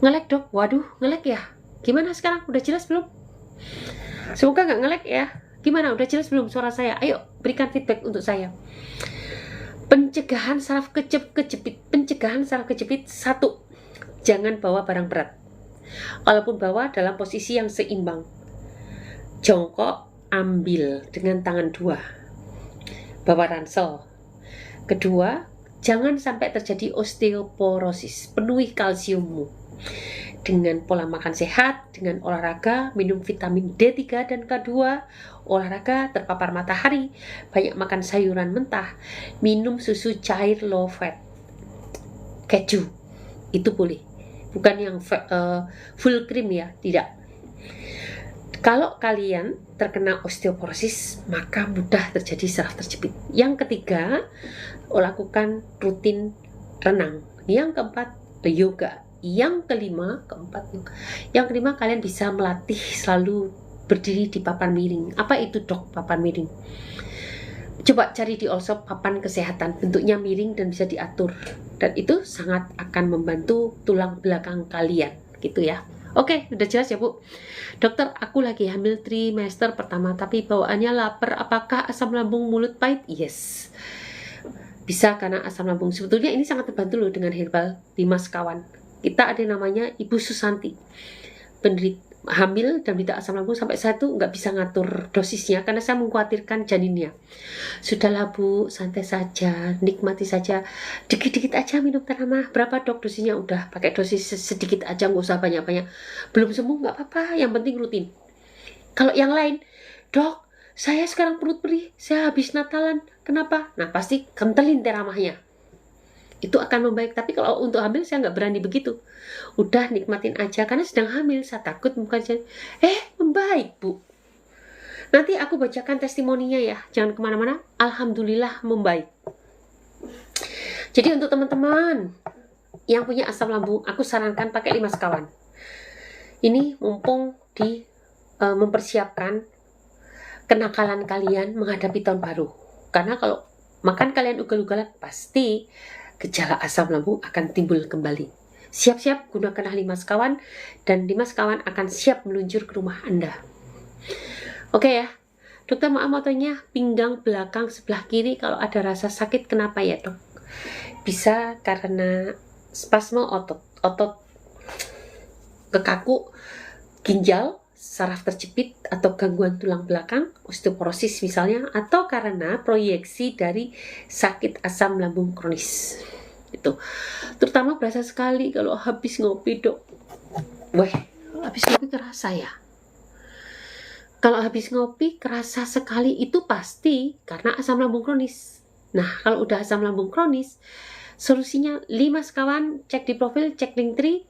Speaker 1: Ngelek dok, waduh ngelek ya. Gimana sekarang, udah jelas belum? Semoga nggak ngelek ya. Gimana, udah jelas belum suara saya? Ayo berikan feedback untuk saya. Pencegahan saraf kejepit. Pencegahan saraf kejepit 1, jangan bawa barang berat. Kalaupun bawa, dalam posisi yang seimbang. Jongkok, ambil dengan tangan 2, bawa ransel. Kedua, jangan sampai terjadi osteoporosis. Penuhi kalsiummu dengan pola makan sehat, dengan olahraga, minum vitamin D3 dan K2, olahraga, terpapar matahari, banyak makan sayuran mentah, minum susu cair low fat, keju, itu boleh, bukan yang full cream ya, tidak. Kalau kalian terkena osteoporosis, maka mudah terjadi saraf terjepit. Yang ketiga, lakukan rutin renang. Yang keempat, yoga. Yang kelima, kalian bisa melatih selalu berdiri di papan miring. Apa itu dok papan miring? Coba cari di Allshop papan kesehatan, bentuknya miring dan bisa diatur. Dan itu sangat akan membantu tulang belakang kalian, gitu ya. Oke, udah jelas ya Bu. Dokter, aku lagi hamil trimester pertama, tapi bawaannya lapar. Apakah asam lambung mulut pahit? Yes. Bisa karena asam lambung. Sebetulnya ini sangat terbantu loh dengan herbal 5 sekawan. Kita ada yang namanya Ibu Susanti. Penderita hamil dan menderita asam lambung, sampai saya tuh nggak bisa ngatur dosisnya karena saya mengkhawatirkan janinnya. Sudahlah Bu, santai saja, nikmati saja, dikit-dikit aja minum teramat. Berapa dok dosisnya? Udah pakai dosis sedikit aja, nggak usah banyak-banyak. Belum sembuh nggak apa-apa, yang penting rutin. Kalau yang lain, dok saya sekarang perut perih, saya habis Natalan, kenapa? Nah pasti kentelin teramahnya, itu akan membaik. Tapi kalau untuk hamil saya nggak berani begitu. Udah nikmatin aja karena sedang hamil, saya takut bukan membaik Bu. Nanti aku bacakan testimoninya ya, jangan kemana-mana. Alhamdulillah membaik. Jadi untuk teman-teman yang punya asam lambung, aku sarankan pakai 5 sekawan. Ini mumpung mempersiapkan kenakalan kalian menghadapi tahun baru. Karena kalau makan kalian ugal-ugalan, pasti gejala asam lambung akan timbul kembali. Siap-siap gunakanlah 5 sekawan, dan 5 sekawan akan siap meluncur ke rumah Anda. Oke ya, dokter maaf motonya pinggang belakang sebelah kiri kalau ada rasa sakit, kenapa ya dok? Bisa karena spasme otot kekaku ginjal saraf terjepit atau gangguan tulang belakang, osteoporosis misalnya, atau karena proyeksi dari sakit asam lambung kronis. Itu terutama berasa sekali kalau habis ngopi, Dok. Weh, habis ngopi kerasa ya. Kalau habis ngopi kerasa sekali itu pasti karena asam lambung kronis. Nah, kalau udah asam lambung kronis, solusinya 5 sekawan, cek di profil, cek link tree,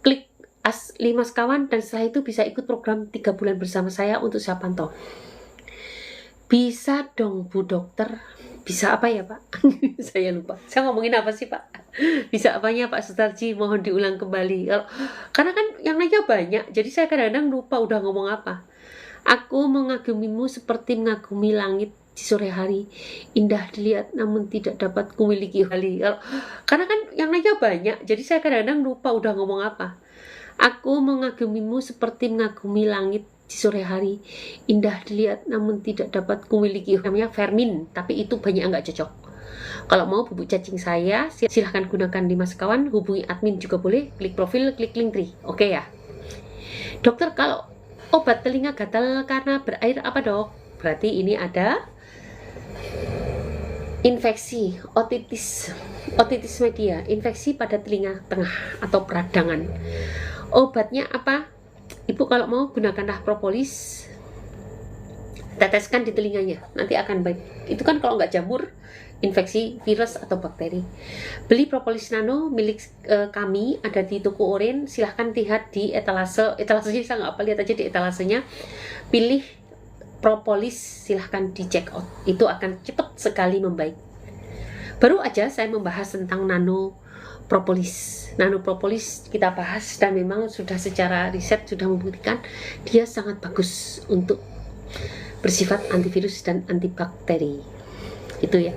Speaker 1: klik 5 sekawan, dan setelah itu bisa ikut program 3 bulan bersama saya untuk saya pantau. Bisa dong Bu Dokter. Bisa apa ya Pak? Saya lupa. Saya ngomongin apa sih Pak? Bisa apanya Pak Sutarji? Mohon diulang kembali. Karena kan yang nanya banyak, jadi saya kadang-kadang lupa udah ngomong apa. Aku mengagumimu seperti mengagumi langit di sore hari, indah dilihat namun tidak dapat kumiliki kali. Karena kan yang nanya banyak, jadi saya kadang-kadang lupa udah ngomong apa. Aku mengagumimu seperti mengagumi langit di sore hari, indah dilihat namun tidak dapat kumiliki. Namanya Fermin, tapi itu banyak nggak cocok. Kalau mau bubuk cacing saya, silahkan gunakan 5 sekawan, hubungi admin juga boleh, klik profil, klik link tree. Oke ya. Dokter, kalau obat telinga gatal karena berair apa Dok? Berarti ini ada infeksi, otitis media, infeksi pada telinga tengah atau peradangan. Obatnya apa? Ibu kalau mau gunakanlah propolis, teteskan di telinganya, nanti akan baik. Itu kan kalau nggak jamur, infeksi virus atau bakteri. Beli propolis nano milik kami, ada di toko Oren. Silahkan lihat di etalasenya saya nggak apa, lihat aja di etalasenya. Pilih propolis, silahkan di check out. Itu akan cepat sekali membaik. Baru aja saya membahas tentang nano propolis. Nano propolis kita bahas, dan memang sudah secara riset sudah membuktikan dia sangat bagus untuk bersifat antivirus dan antibakteri. Itu ya.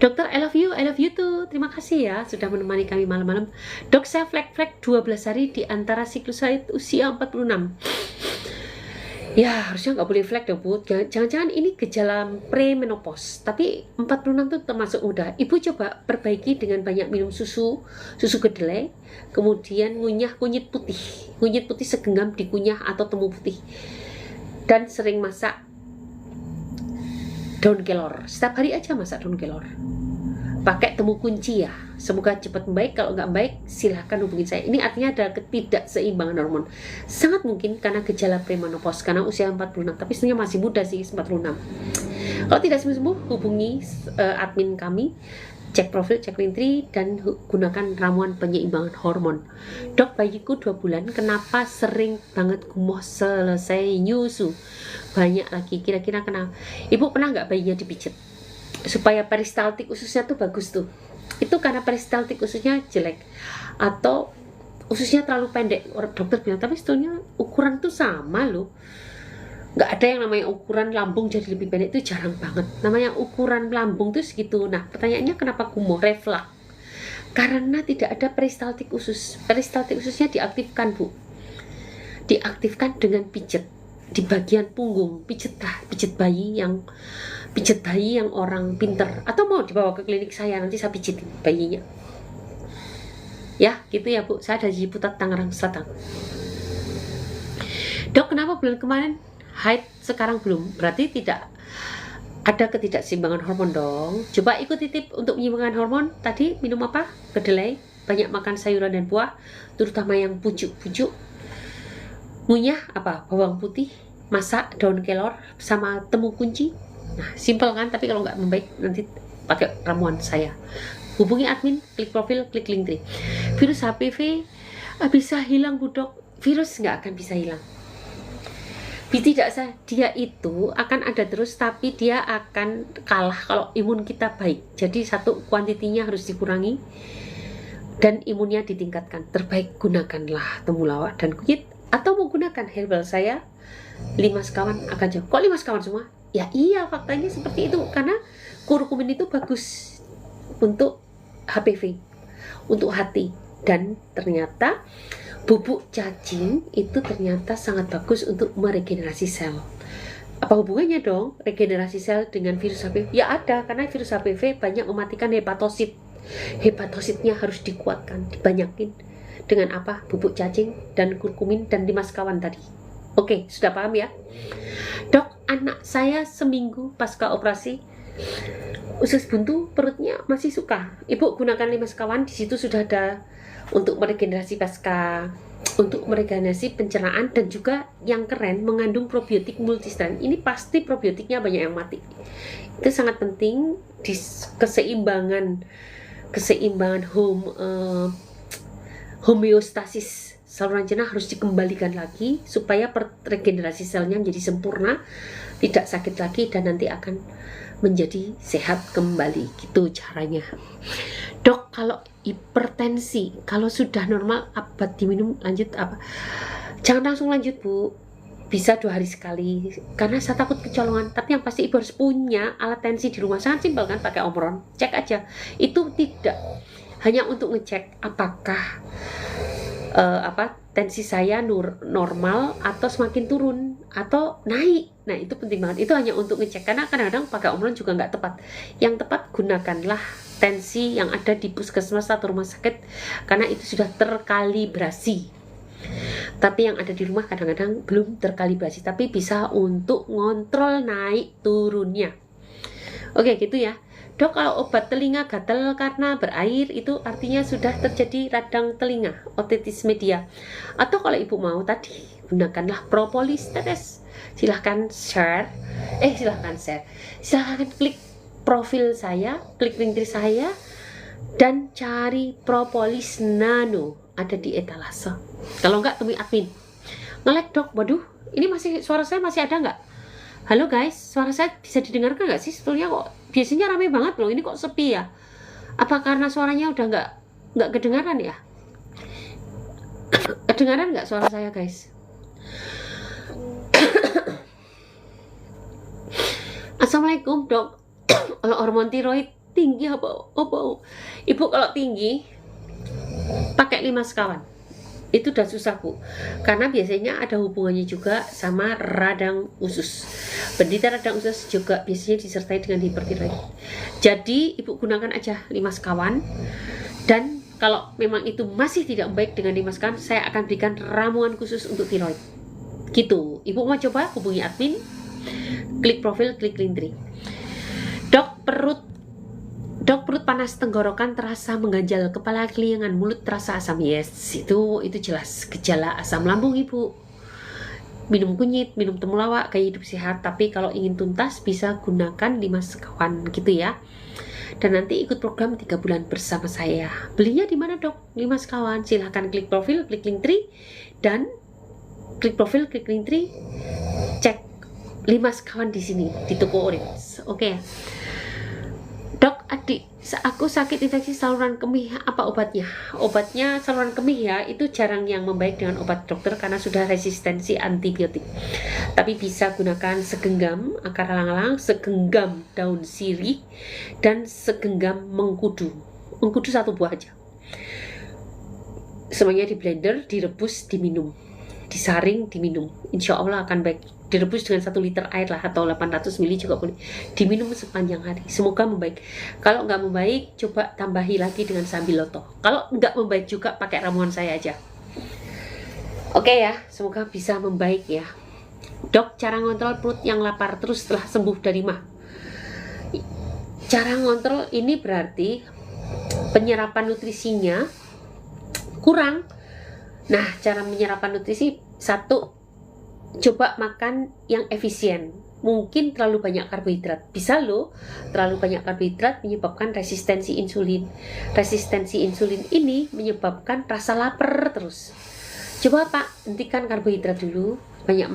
Speaker 1: Dokter, I love you too. Terima kasih ya sudah menemani kami malam-malam. Dok, saya flek-flek 12 hari di antara siklus haid usia 46. Ya, harusnya nggak boleh flek dong Bu. Jangan-jangan ini gejala premenopause. Tapi 46 itu termasuk muda. Ibu coba perbaiki dengan banyak minum susu kedelai, kemudian ngunyah kunyit putih segenggam dikunyah atau temu putih, dan sering masak daun kelor. Setiap hari aja masak daun kelor. Pakai temu kunci ya. Semoga cepat membaik. Kalau nggak baik, silahkan hubungi saya. Ini artinya ada ketidakseimbangan hormon. Sangat mungkin karena gejala premenopause, karena usia 46. Tapi sebenarnya masih muda sih, 46. Kalau tidak sembuh, hubungi admin kami. Cek profil, cek link tree, dan gunakan ramuan penyeimbangan hormon. Dok, bayiku 2 bulan, kenapa sering banget gumoh selesai nyusu? Banyak lagi, kira-kira kenapa? Ibu pernah nggak bayinya dipijit? Supaya peristaltik ususnya tuh bagus tuh. Itu karena peristaltik ususnya jelek, atau ususnya terlalu pendek. Dokter bilang, tapi sebetulnya ukuran tuh sama loh. Nggak ada yang namanya ukuran lambung jadi lebih pendek, itu jarang banget. Namanya ukuran lambung tuh segitu. Nah, pertanyaannya kenapa gumoh, reflux? Karena tidak ada peristaltik usus. Peristaltik ususnya diaktifkan Bu. Diaktifkan dengan pijet di bagian punggung. Pijet bayi yang orang pinter. Atau mau dibawa ke klinik saya, nanti saya pijitin bayinya. Ya, gitu ya Bu. Saya dari Ciputat, Tangerang Selatan. Dok, kenapa bulan kemarin haid sekarang belum? Berarti tidak ada ketidakseimbangan hormon dong. Coba ikuti tip untuk menyeimbangkan hormon. Tadi minum apa? Kedelai, banyak makan sayuran dan buah, terutama yang pucuk-pucuk. Ngunyah apa? Bawang putih, masak daun kelor sama temu kunci. Nah, simpel kan? Tapi kalau nggak membaik, nanti pakai ramuan saya. Hubungi admin, klik profil, klik link tree. Virus HPV bisa hilang Bu Dok? Virus nggak akan bisa hilang. Tidak, dia itu akan ada terus, tapi dia akan kalah kalau imun kita baik. Jadi satu, kuantitinya harus dikurangi dan imunnya ditingkatkan. Terbaik gunakanlah temulawak dan kunyit, atau menggunakan herbal saya 5 sekawan akan jauh. Kok 5 sekawan semua? Ya iya, faktanya seperti itu, karena kurkumin itu bagus untuk HPV, untuk hati, dan ternyata bubuk cacing itu ternyata sangat bagus untuk meregenerasi sel. Apa hubungannya dong regenerasi sel dengan virus HPV? Ya ada, karena virus HPV banyak mematikan hepatosit. Hepatositnya harus dikuatkan, dibanyakin. Dengan apa? Bubuk cacing dan kurkumin dan 5 sekawan tadi. Oke, sudah paham ya? Dok, anak saya seminggu pasca operasi usus buntu, perutnya masih suka. Ibu gunakan 5 sekawan, di situ sudah ada untuk meregenerasi pasca, untuk meregenerasi pencernaan, dan juga yang keren mengandung probiotik multistrain. Ini pasti probiotiknya banyak yang mati. Itu sangat penting di keseimbangan homeostasis saluran cerna harus dikembalikan lagi supaya regenerasi selnya menjadi sempurna, tidak sakit lagi, dan nanti akan menjadi sehat kembali. Gitu caranya. Dok, kalau hipertensi, kalau sudah normal apa diminum lanjut apa? Jangan langsung lanjut, Bu. Bisa 2 hari sekali, karena saya takut kecolongan. Tapi yang pasti ibu harus punya alat tensi di rumah. Sangat simpel kan, pakai Omron. Cek aja. Itu tidak hanya untuk ngecek apakah tensi saya normal atau semakin turun atau naik. Nah, itu penting banget. Itu hanya untuk ngecek, karena kadang-kadang pakai Omron juga nggak tepat. Yang tepat gunakanlah tensi yang ada di puskesmas atau rumah sakit, karena itu sudah terkalibrasi. Tapi yang ada di rumah kadang-kadang belum terkalibrasi, tapi bisa untuk ngontrol naik turunnya. Oke, gitu ya. Dok, kalau obat telinga gatal karena berair, itu artinya sudah terjadi radang telinga, otitis media. Atau kalau ibu mau tadi, gunakanlah propolis tetes. Silahkan klik profil saya, klik link saya, dan cari propolis nano, ada di etalase. Kalau enggak, temui admin. Nge-lag, Dok, waduh, ini suara saya masih ada nggak? Halo guys, suara saya bisa didengarkan nggak sih? Sebetulnya kok biasanya rame banget loh, ini kok sepi ya? Apa karena suaranya udah nggak kedengaran ya? Kedengaran nggak suara saya, guys? Assalamualaikum, Dok. Kalau hormon tiroid tinggi apa? Ibu kalau tinggi pakai 5 sekawan. Itu udah susah, Bu, karena biasanya ada hubungannya juga sama radang usus. Penderita radang usus juga biasanya disertai dengan hipertiroid. Jadi ibu gunakan aja 5 sekawan, dan kalau memang itu masih tidak baik dengan 5 sekawan, saya akan berikan ramuan khusus untuk tiroid. Gitu. Ibu mau coba, hubungi admin, klik profil, klik link tree. Dok, perut panas, tenggorokan terasa mengganjal, kepala kelingan, mulut terasa asam. Yes, itu jelas gejala asam lambung, Ibu. Minum kunyit, minum temulawak, gaya hidup sehat. Tapi kalau ingin tuntas bisa gunakan 5 sekawan gitu ya. Dan nanti ikut program 3 bulan bersama saya. Belinya di mana, Dok? 5 sekawan. Silahkan klik profil, klik link tree, dan klik profil, klik link tree, cek 5 sekawan di sini di toko Orange. Oke ya. Dok, adik, aku sakit infeksi saluran kemih, apa obatnya? Obatnya saluran kemih ya, itu jarang yang membaik dengan obat dokter karena sudah resistensi antibiotik. Tapi bisa gunakan segenggam akar alang-alang, segenggam daun sirih, dan segenggam mengkudu. Mengkudu 1 buah aja. Semuanya di blender, direbus, diminum. Disaring, diminum. Insya Allah akan baik. Direbus dengan 1 liter air lah, atau 800 ml juga boleh. Diminum sepanjang hari. Semoga membaik. Kalau nggak membaik, coba tambahi lagi dengan sambiloto. Kalau nggak membaik juga, pakai ramuan saya aja. Oke ya, semoga bisa membaik ya. Dok, cara ngontrol perut yang lapar terus setelah sembuh dari mah. Cara ngontrol ini berarti penyerapan nutrisinya kurang. Nah, cara menyerapan nutrisi, 1, coba makan yang efisien. Mungkin terlalu banyak karbohidrat. Bisa loh, terlalu banyak karbohidrat menyebabkan resistensi insulin. Resistensi insulin ini menyebabkan rasa lapar terus. Coba Pak, hentikan karbohidrat dulu. Banyak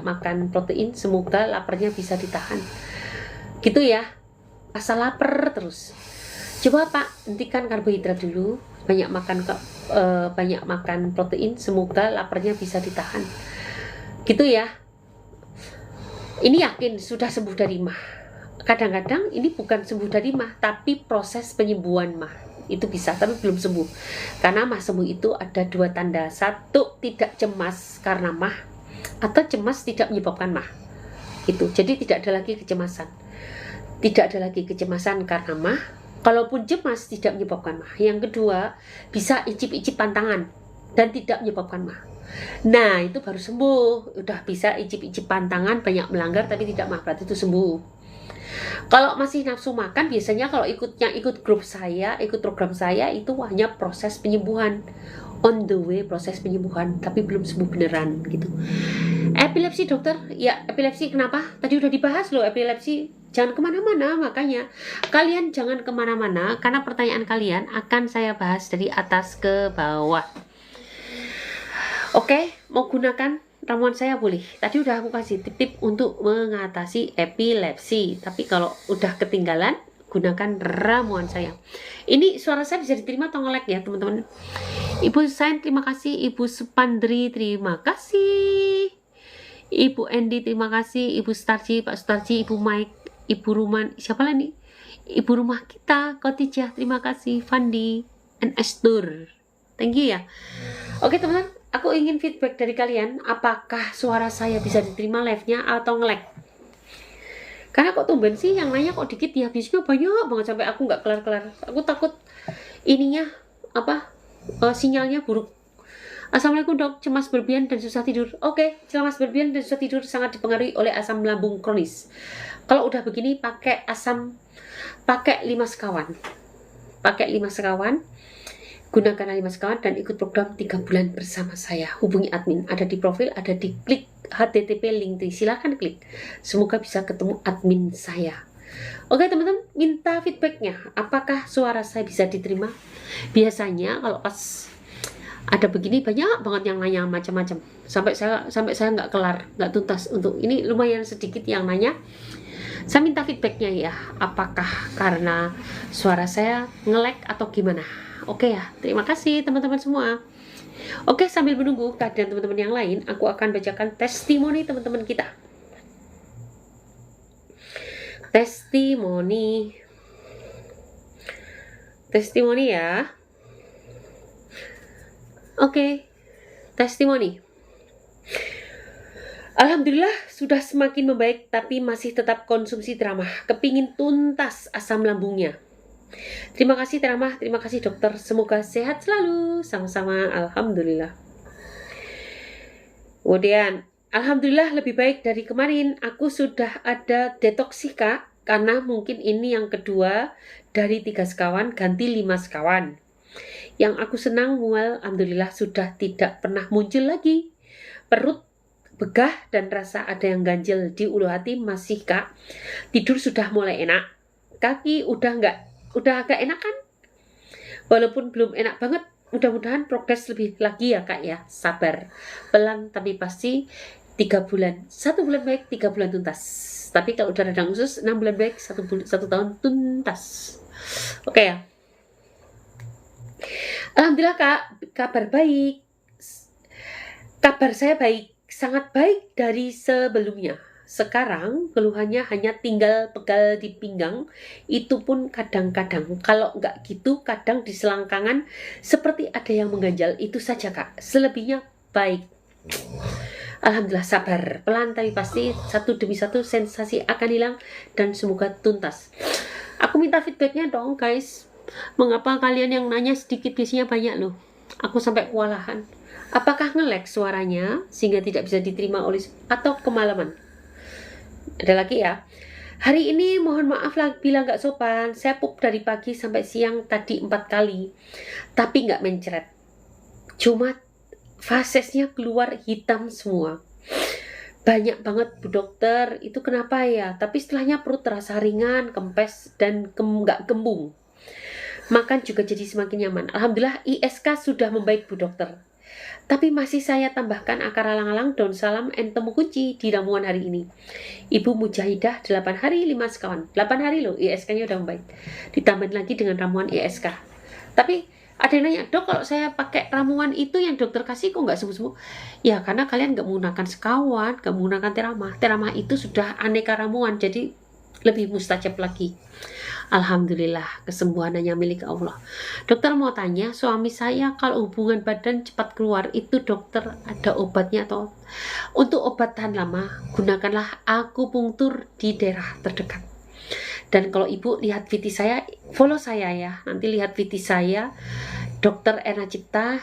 Speaker 1: makan protein, semoga laparnya bisa ditahan. Gitu ya. Rasa lapar terus. Coba Pak, hentikan karbohidrat dulu. Banyak makan protein, semoga laparnya bisa ditahan. Gitu ya. Ini yakin sudah sembuh dari mah. Kadang-kadang ini bukan sembuh dari mah, tapi proses penyembuhan mah. Itu bisa, tapi belum sembuh. Karena mah sembuh itu ada 2 tanda. 1, tidak cemas karena mah, atau cemas tidak menyebabkan mah. Itu. Jadi tidak ada lagi kecemasan. Tidak ada lagi kecemasan karena mah. Kalaupun cemas tidak menyebabkan mah. Yang kedua, bisa icip-icip pantangan dan tidak menyebabkan mah. Nah, itu baru sembuh. Udah bisa icip-icip pantangan, banyak melanggar tapi tidak makan, itu sembuh. Kalau masih nafsu makan, biasanya kalau ikut grup saya, ikut program saya, itu hanya proses penyembuhan, on the way proses penyembuhan, tapi belum sembuh beneran gitu. Epilepsi dokter, ya epilepsi kenapa? Tadi udah dibahas loh epilepsi. Jangan kemana-mana, makanya kalian jangan kemana-mana, karena pertanyaan kalian akan saya bahas dari atas ke bawah. Oke, mau gunakan ramuan saya boleh. Tadi udah aku kasih tip-tip untuk mengatasi epilepsi, tapi kalau udah ketinggalan, gunakan ramuan saya. Ini suara saya bisa diterima atau nge-lag ya teman-teman? Ibu Sain terima kasih, Ibu Supandri terima kasih, Ibu Endi terima kasih, Ibu Starci, Pak Starci, Ibu Mike, Ibu Ruman, siapa lagi? Ibu rumah kita, Khotijah terima kasih, Fandi, and Estur, thank you ya. Oke teman-teman, aku ingin feedback dari kalian, apakah suara saya bisa diterima live-nya atau nge-lag? Karena kok tumben sih yang nanya kok dikit ya, biasanya banyak banget sampai aku nggak kelar-kelar. Aku takut ininya sinyalnya buruk. Assalamualaikum dok, cemas berlebihan dan susah tidur. Oke, cemas berlebihan dan susah tidur sangat dipengaruhi oleh asam lambung kronis. Kalau udah begini pakai 5 sekawan. Pakai 5 sekawan. Gunakan 5 sekawan dan ikut program 3 bulan bersama saya. Hubungi admin, ada di profil, ada di klik http link, silahkan klik. Semoga bisa ketemu admin saya. Oke teman-teman, minta feedbacknya. Apakah suara saya bisa diterima? Biasanya kalau pas ada begini banyak banget yang nanya macam-macam. Sampai saya nggak kelar, nggak tuntas untuk ini, lumayan sedikit yang nanya. Saya minta feedbacknya ya. Apakah karena suara saya nge-lag atau gimana? Oke ya, terima kasih teman-teman semua. Oke, sambil menunggu keadaan teman-teman yang lain, aku akan bacakan testimoni teman-teman kita. Testimoni ya. Oke, testimoni. Alhamdulillah sudah semakin membaik, tapi masih tetap konsumsi Teramah. Kepingin tuntas asam lambungnya. Terima kasih Teramah, terima kasih dokter. Semoga sehat selalu. Sama-sama, alhamdulillah. Kemudian, alhamdulillah lebih baik dari kemarin. Aku sudah ada detoksika, karena mungkin ini yang kedua dari 3 sekawan ganti 5 sekawan. Yang aku senang mual, alhamdulillah sudah tidak pernah muncul lagi. Perut begah dan rasa ada yang ganjil di ulu hati masih kak. Tidur sudah mulai enak. Kaki udah agak enakan. Walaupun belum enak banget, mudah-mudahan progres lebih lagi ya kak ya. Sabar, pelan tapi pasti. 3 bulan, 1 bulan baik, 3 bulan tuntas. Tapi kalau udah radang usus, 6 bulan baik, 1 tahun tuntas. Oke ya. Alhamdulillah kak, kabar baik. Kabar saya baik, sangat baik dari sebelumnya. Sekarang keluhannya hanya tinggal pegal di pinggang, itu pun kadang-kadang. Kalau nggak gitu, kadang di selangkangan seperti ada yang mengganjal, itu saja kak. Selebihnya baik. Alhamdulillah sabar, pelan tapi pasti, satu demi satu sensasi akan hilang dan semoga tuntas. Aku minta feedbacknya dong guys. Mengapa kalian yang nanya sedikit biasanya banyak loh? Aku sampai kewalahan. Apakah nge-lag suaranya sehingga tidak bisa diterima oleh atau kemalaman? Ada lagi ya. Hari ini mohon maaf lah bila nggak sopan. Saya pup dari pagi sampai siang tadi 4 kali, tapi nggak mencret. Cuma fasesnya keluar hitam semua. Banyak banget bu dokter, itu kenapa ya? Tapi setelahnya perut terasa ringan, kempes, dan nggak kembung. Makan juga jadi semakin nyaman. Alhamdulillah ISK sudah membaik bu dokter. Tapi masih saya tambahkan akar alang-alang, daun salam, and temu kunci di ramuan hari ini. Ibu Mujahidah 8 hari 5 sekawan. 8 hari loh ISK-nya udah membaik. Ditambahin lagi dengan ramuan ISK. Tapi ada yang nanya, dok kalau saya pakai ramuan itu yang dokter kasih kok nggak sembuh-sembuh? Ya karena kalian nggak menggunakan sekawan, nggak menggunakan Teramah. Teramah itu sudah aneka ramuan, jadi lebih mustajab lagi. Alhamdulillah kesembuhan hanya milik Allah. Dokter mau tanya, suami saya kalau hubungan badan cepat keluar, itu dokter ada obatnya atau? Untuk obat tahan lama, gunakanlah akupunktur di daerah terdekat. Dan kalau ibu lihat VT saya, follow saya ya. Nanti lihat VT saya, Dr. Erna Cipta,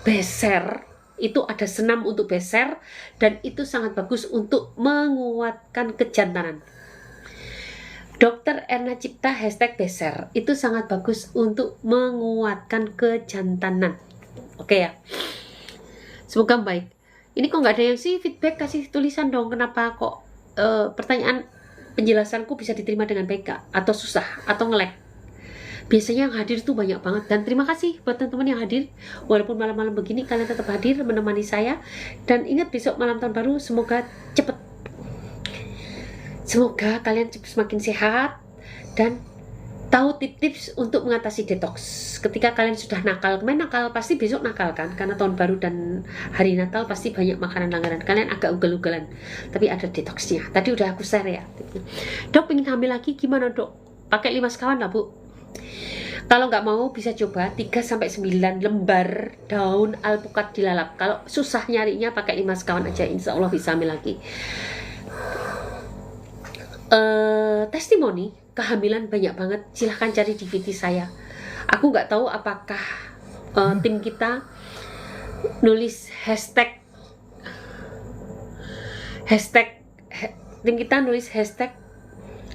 Speaker 1: #beser. Itu ada senam untuk beser, dan itu sangat bagus untuk menguatkan kejantanan. Dr. Erna Cipta #beser itu sangat bagus untuk menguatkan kejantanan. Oke ya, semoga baik. Ini kok nggak ada yang sih feedback, kasih tulisan dong, kenapa kok pertanyaan penjelasanku bisa diterima dengan baik gak? Atau susah, atau nge-lag. Biasanya yang hadir tuh banyak banget, dan terima kasih buat teman-teman yang hadir. Walaupun malam-malam begini kalian tetap hadir menemani saya. Dan ingat, besok malam tahun baru, semoga cepet, semoga kalian semakin sehat dan tahu tips-tips untuk mengatasi detox. Ketika kalian sudah nakal, kemarin nakal, pasti besok nakal kan, karena tahun baru dan hari Natal pasti banyak makanan langganan, kalian agak ugal-ugalan, tapi ada detoxnya. Tadi udah aku share ya. Dok, pengen hamil lagi gimana dok? Pakai 5 sekawan lah bu. Kalau nggak mau bisa coba 3-9 lembar daun alpukat dilalap. Kalau susah nyarinya pakai 5 sekawan aja, insya Allah bisa hamil lagi. Testimoni kehamilan banyak banget, silahkan cari di VT saya. Aku nggak tahu apakah tim kita nulis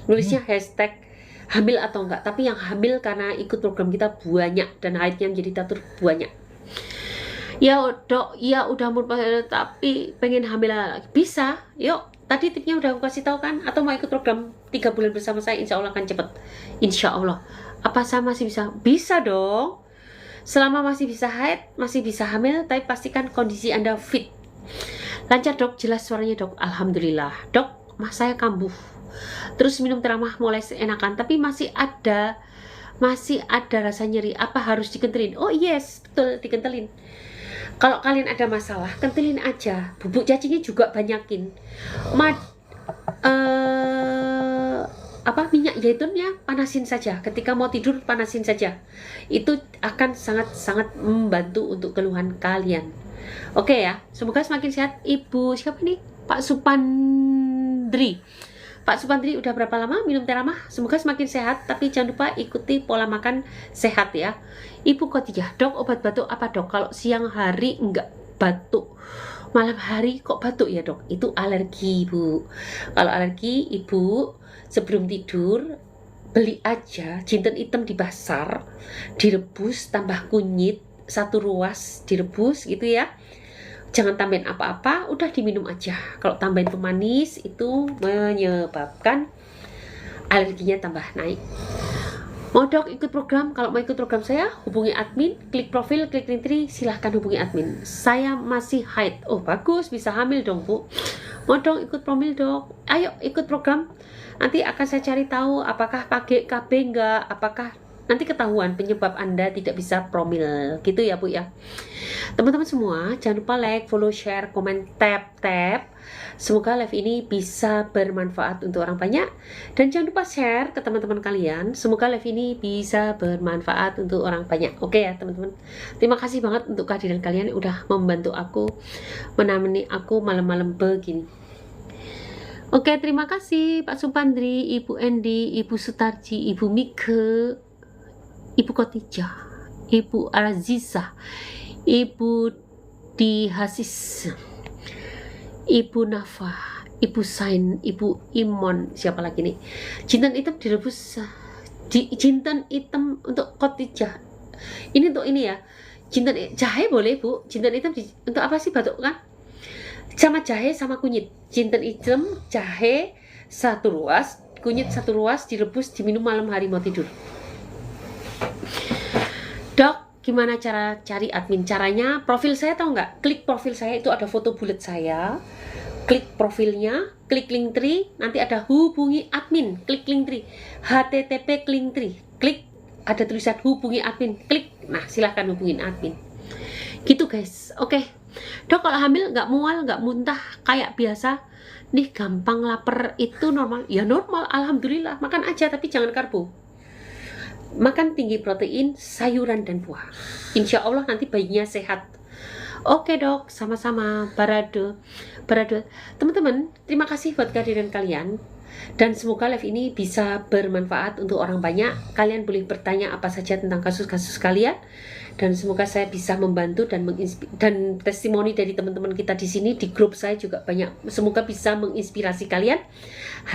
Speaker 1: nulisnya hashtag hamil atau enggak, tapi yang hamil karena ikut program kita banyak dan haidnya menjadi teratur banyak. Ya dok, ya udah umur tapi pengen hamil lagi, bisa, yuk. Tadi tipsnya udah aku kasih tahu kan, atau mau ikut program 3 bulan bersama saya, insya Allah akan cepet, insya Allah. Apa saya masih bisa? Bisa dong, selama masih bisa haid, masih bisa hamil, tapi pastikan kondisi Anda fit. Lancar dok, jelas suaranya dok, alhamdulillah. Dok, mas saya kambuh, terus minum teramah mulai enakan, tapi masih ada rasa nyeri, apa harus dikentelin? Oh yes, betul, dikentelin. Kalau kalian ada masalah, kentelin aja. Bubuk cacingnya juga banyakin. Minyak zaitunnya panasin saja. Ketika mau tidur panasin saja. Itu akan sangat-sangat membantu untuk keluhan kalian. Oke ya, semoga semakin sehat. Ibu siapa nih? Pak Supandri. Pak Supandri udah berapa lama minum teramah? Semoga semakin sehat, tapi jangan lupa ikuti pola makan sehat ya. Ibu Khotijah, dok obat batuk apa dok? Kalau siang hari enggak batuk, malam hari kok batuk ya dok? Itu alergi bu. Kalau alergi ibu sebelum tidur beli aja jinten hitam di pasar, direbus tambah kunyit 1 ruas direbus gitu ya. Jangan tambahin apa-apa, udah diminum aja. Kalau tambahin pemanis itu menyebabkan alerginya tambah naik. Mau dok ikut program? Kalau mau ikut program saya, hubungi admin, klik profil, klik link tree, silahkan hubungi admin. Saya masih haid. Oh bagus, bisa hamil dong bu. Mau dong ikut promil dok? Ayo ikut program. Nanti akan saya cari tahu apakah pakai KB enggak, apakah nanti ketahuan penyebab Anda tidak bisa promil gitu ya bu ya. Teman-teman semua jangan lupa like, follow, share, komen, tap. Semoga live ini bisa bermanfaat untuk orang banyak, dan jangan lupa share ke teman-teman kalian. Semoga live ini bisa bermanfaat untuk orang banyak. Oke ya teman-teman, terima kasih banget untuk kehadiran kalian, udah membantu aku, menemani aku malam-malam begini. Oke, terima kasih Pak Supandri, Ibu Endi, Ibu Sutarji, Ibu Mike, Ibu Khotijah, Ibu Aziza, Ibu Dihasis, Ibu Nafa, Ibu Sain, Ibu Imon, siapa lagi nih? Jinten hitam direbus, jinten hitam untuk Khotijah. Ini untuk ini ya, jinten jahe boleh bu, jinten hitam untuk apa sih batuk kan? Sama jahe sama kunyit, jinten hitam, jahe 1 ruas, kunyit 1 ruas direbus diminum malam hari mau tidur. Dok, gimana cara cari admin? Caranya profil saya tahu nggak? Klik profil saya, itu ada foto bulat saya. Klik profilnya, klik link tree, nanti ada hubungi admin. Klik link tree, http link tree. Klik ada tulisan hubungi admin. Klik, nah silahkan hubungin admin. Gitu guys. Oke. Dok, kalau hamil nggak mual, nggak muntah kayak biasa, nih gampang lapar itu normal? Ya normal, alhamdulillah. Makan aja tapi jangan karbo. Makan tinggi protein, sayuran dan buah. Insya Allah nanti bayinya sehat. Oke dok, sama-sama. Barado. Teman-teman, terima kasih buat kehadiran kalian. Dan semoga live ini bisa bermanfaat untuk orang banyak. Kalian boleh bertanya apa saja tentang kasus-kasus kalian. dan semoga saya bisa membantu dan testimoni dari teman-teman kita di sini di grup saya juga banyak, semoga bisa menginspirasi kalian.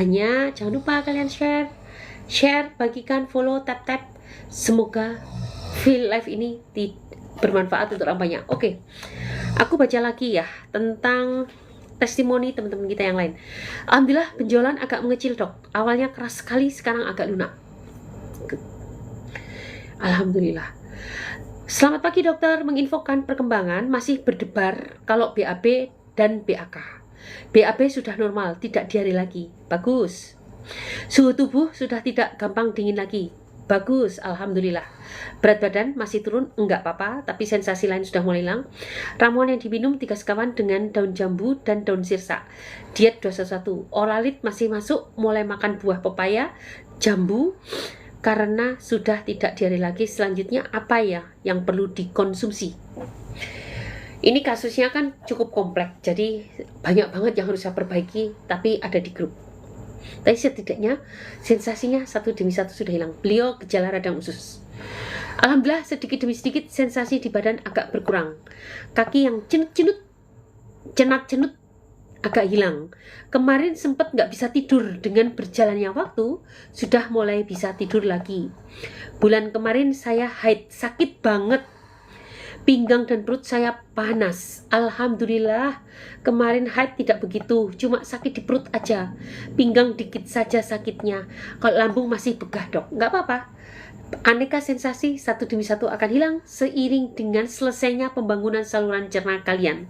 Speaker 1: Hanya jangan lupa kalian share, bagikan, follow, tap. Semoga feel live ini bermanfaat untuk orang banyak. Oke, aku baca lagi ya tentang testimoni teman-teman kita yang lain. Alhamdulillah penjualan agak mengecil dok, awalnya keras sekali, sekarang agak lunak. Alhamdulillah. Selamat pagi dokter, menginfokan perkembangan masih berdebar kalau BAB dan BAK. BAB sudah normal, tidak diare lagi. Bagus. Suhu tubuh sudah tidak gampang dingin lagi. Bagus, alhamdulillah. Berat badan masih turun, enggak apa-apa, tapi sensasi lain sudah mulai hilang. Ramuan yang diminum 3 sekawan dengan daun jambu dan daun sirsa. Diet 211. Oralit masih masuk, mulai makan buah pepaya, jambu, karena sudah tidak diare lagi. Selanjutnya apa ya yang perlu dikonsumsi? Ini kasusnya kan cukup kompleks, jadi banyak banget yang harus saya perbaiki, tapi ada di grup. Tapi setidaknya sensasinya satu demi satu sudah hilang. Beliau gejala radang usus. Alhamdulillah sedikit demi sedikit sensasi di badan agak berkurang. Kaki yang cenat-cenut agak hilang. Kemarin sempat nggak bisa tidur, dengan berjalannya waktu sudah mulai bisa tidur lagi. Bulan kemarin saya haid, sakit banget. Pinggang dan perut saya panas. Alhamdulillah kemarin haid tidak begitu, cuma sakit di perut aja. Pinggang dikit saja sakitnya. Kalau lambung masih begah dok, nggak apa-apa. Aneka sensasi satu demi satu akan hilang seiring dengan selesainya pembangunan saluran cerna kalian.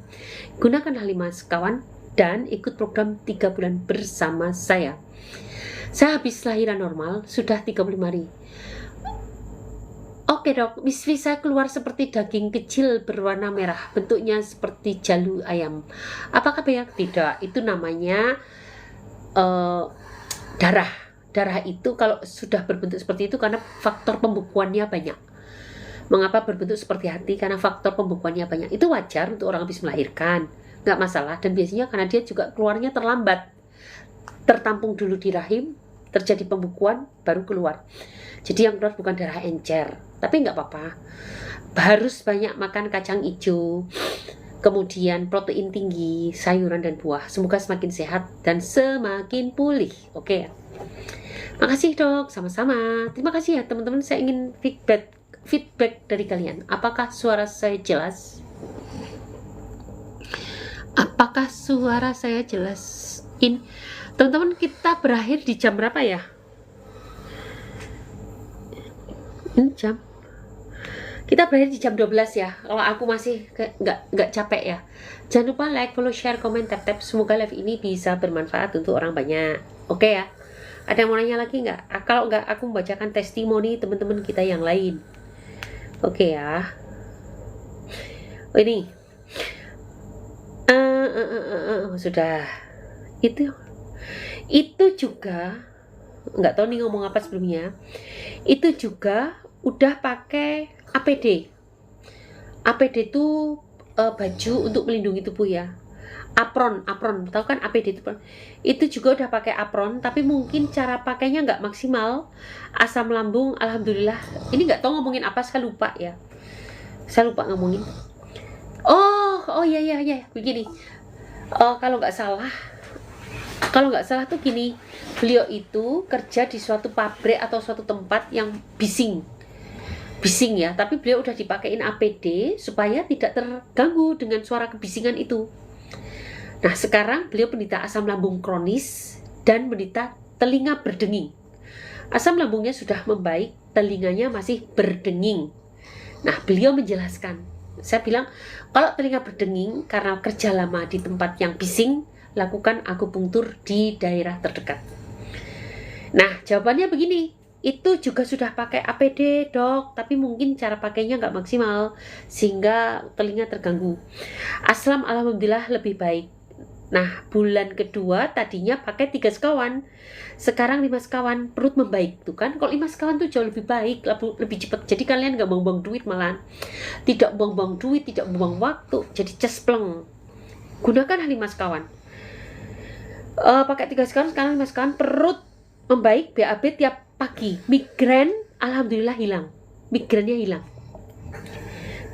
Speaker 1: Gunakanlah 5 sekawan dan ikut program 3 bulan bersama saya. Saya habis lahiran normal, sudah 35 hari. Oke dok, misfi saya keluar seperti daging kecil berwarna merah, bentuknya seperti jalu ayam. Apakah banyak? Tidak, itu namanya darah. Darah itu kalau sudah berbentuk seperti itu karena faktor pembekuannya banyak. Mengapa berbentuk seperti hati? Karena faktor pembekuannya banyak. Itu wajar untuk orang habis melahirkan, nggak masalah. Dan biasanya karena dia juga keluarnya terlambat, tertampung dulu di rahim, terjadi pembekuan, baru keluar. Jadi yang keluar bukan darah encer, tapi nggak apa-apa. Harus banyak makan kacang hijau, kemudian protein tinggi, sayuran dan buah. Semoga semakin sehat dan semakin pulih. Oke. Makasih dok, sama-sama. Terima kasih ya teman-teman. Saya ingin feedback dari kalian. Apakah suara saya jelas? Apakah suara saya jelas? Teman-teman, kita berakhir di jam berapa ya? Ini jam. Kita berakhir di jam 12 ya. Kalau aku masih nggak capek ya. Jangan lupa like, follow, share, komen, tap. Semoga live ini bisa bermanfaat untuk orang banyak. Oke ya. Ada yang mau nanya lagi nggak? Kalau nggak, aku membacakan testimoni teman-teman kita yang lain. Oke ya. Oh, ini. Sudah. Itu juga. Nggak tahu nih ngomong apa sebelumnya. Itu juga udah pakai APD. APD itu baju untuk melindungi tubuh ya. Apron, tahu kan APD itu juga udah pakai apron, tapi mungkin cara pakainya nggak maksimal. Asam lambung, alhamdulillah. Ini nggak tahu ngomongin apa, saya lupa ya. Saya lupa ngomongin. Oh ya, begini. Kalau nggak salah tuh gini, beliau itu kerja di suatu pabrik atau suatu tempat yang bising ya, tapi beliau udah dipakein APD supaya tidak terganggu dengan suara kebisingan itu. Nah sekarang beliau penderita asam lambung kronis dan menderita telinga berdenging. Asam lambungnya sudah membaik, telinganya masih berdenging. Nah beliau menjelaskan, saya bilang kalau telinga berdenging karena kerja lama di tempat yang bising, lakukan akupunktur di daerah terdekat. Nah jawabannya begini, itu juga sudah pakai APD dok, tapi mungkin cara pakainya nggak maksimal sehingga telinga terganggu. Aslam alhamdulillah lebih baik. Nah bulan kedua tadinya pakai 3 sekawan, sekarang 5 sekawan, perut membaik tuh kan. Kalau 5 sekawan tuh jauh lebih baik, lebih cepat. Jadi kalian nggak buang-buang duit, malah tidak buang-buang duit, tidak buang waktu, jadi cespleng. Gunakan 5 sekawan. Pakai 3 sekawan, sekarang 5 sekawan, perut membaik, BAB tiap pagi. Migrain alhamdulillah hilang, migrainnya hilang.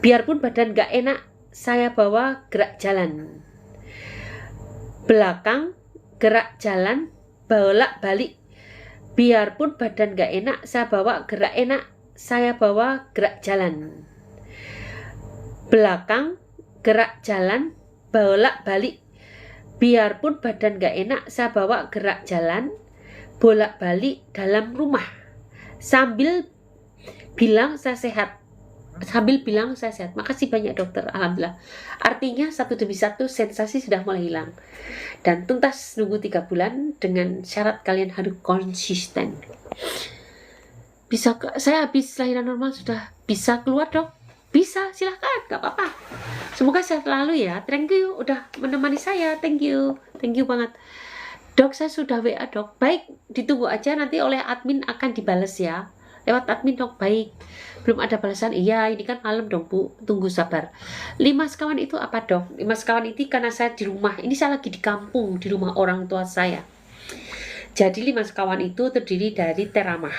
Speaker 1: Biarpun badan gak enak, saya bawa gerak jalan. Belakang, gerak jalan, bolak-balik. Biarpun badan gak enak, saya bawa gerak enak, saya bawa gerak jalan. Belakang, gerak jalan, bolak-balik. Biarpun badan gak enak, saya bawa gerak jalan, bolak-balik dalam rumah. Sambil bilang saya sehat. Makasih banyak dokter, alhamdulillah. Artinya satu demi satu sensasi sudah mulai hilang. Dan tuntas nunggu 3 bulan dengan syarat kalian harus konsisten. Saya habis lahiran normal sudah bisa keluar dok? Bisa, silahkan, gak apa-apa. Semoga sehat selalu ya. Thank you udah menemani saya. Thank you banget. Dok, saya sudah WA dok. Baik, ditunggu aja, nanti oleh admin akan dibales ya. Lewat admin dok, baik. Belum ada balasan, iya ini kan malam dong bu, tunggu sabar. 5 sekawan itu apa dok? 5 sekawan itu karena saya di rumah, ini saya lagi di kampung, di rumah orang tua saya. Jadi 5 sekawan itu terdiri dari teramah.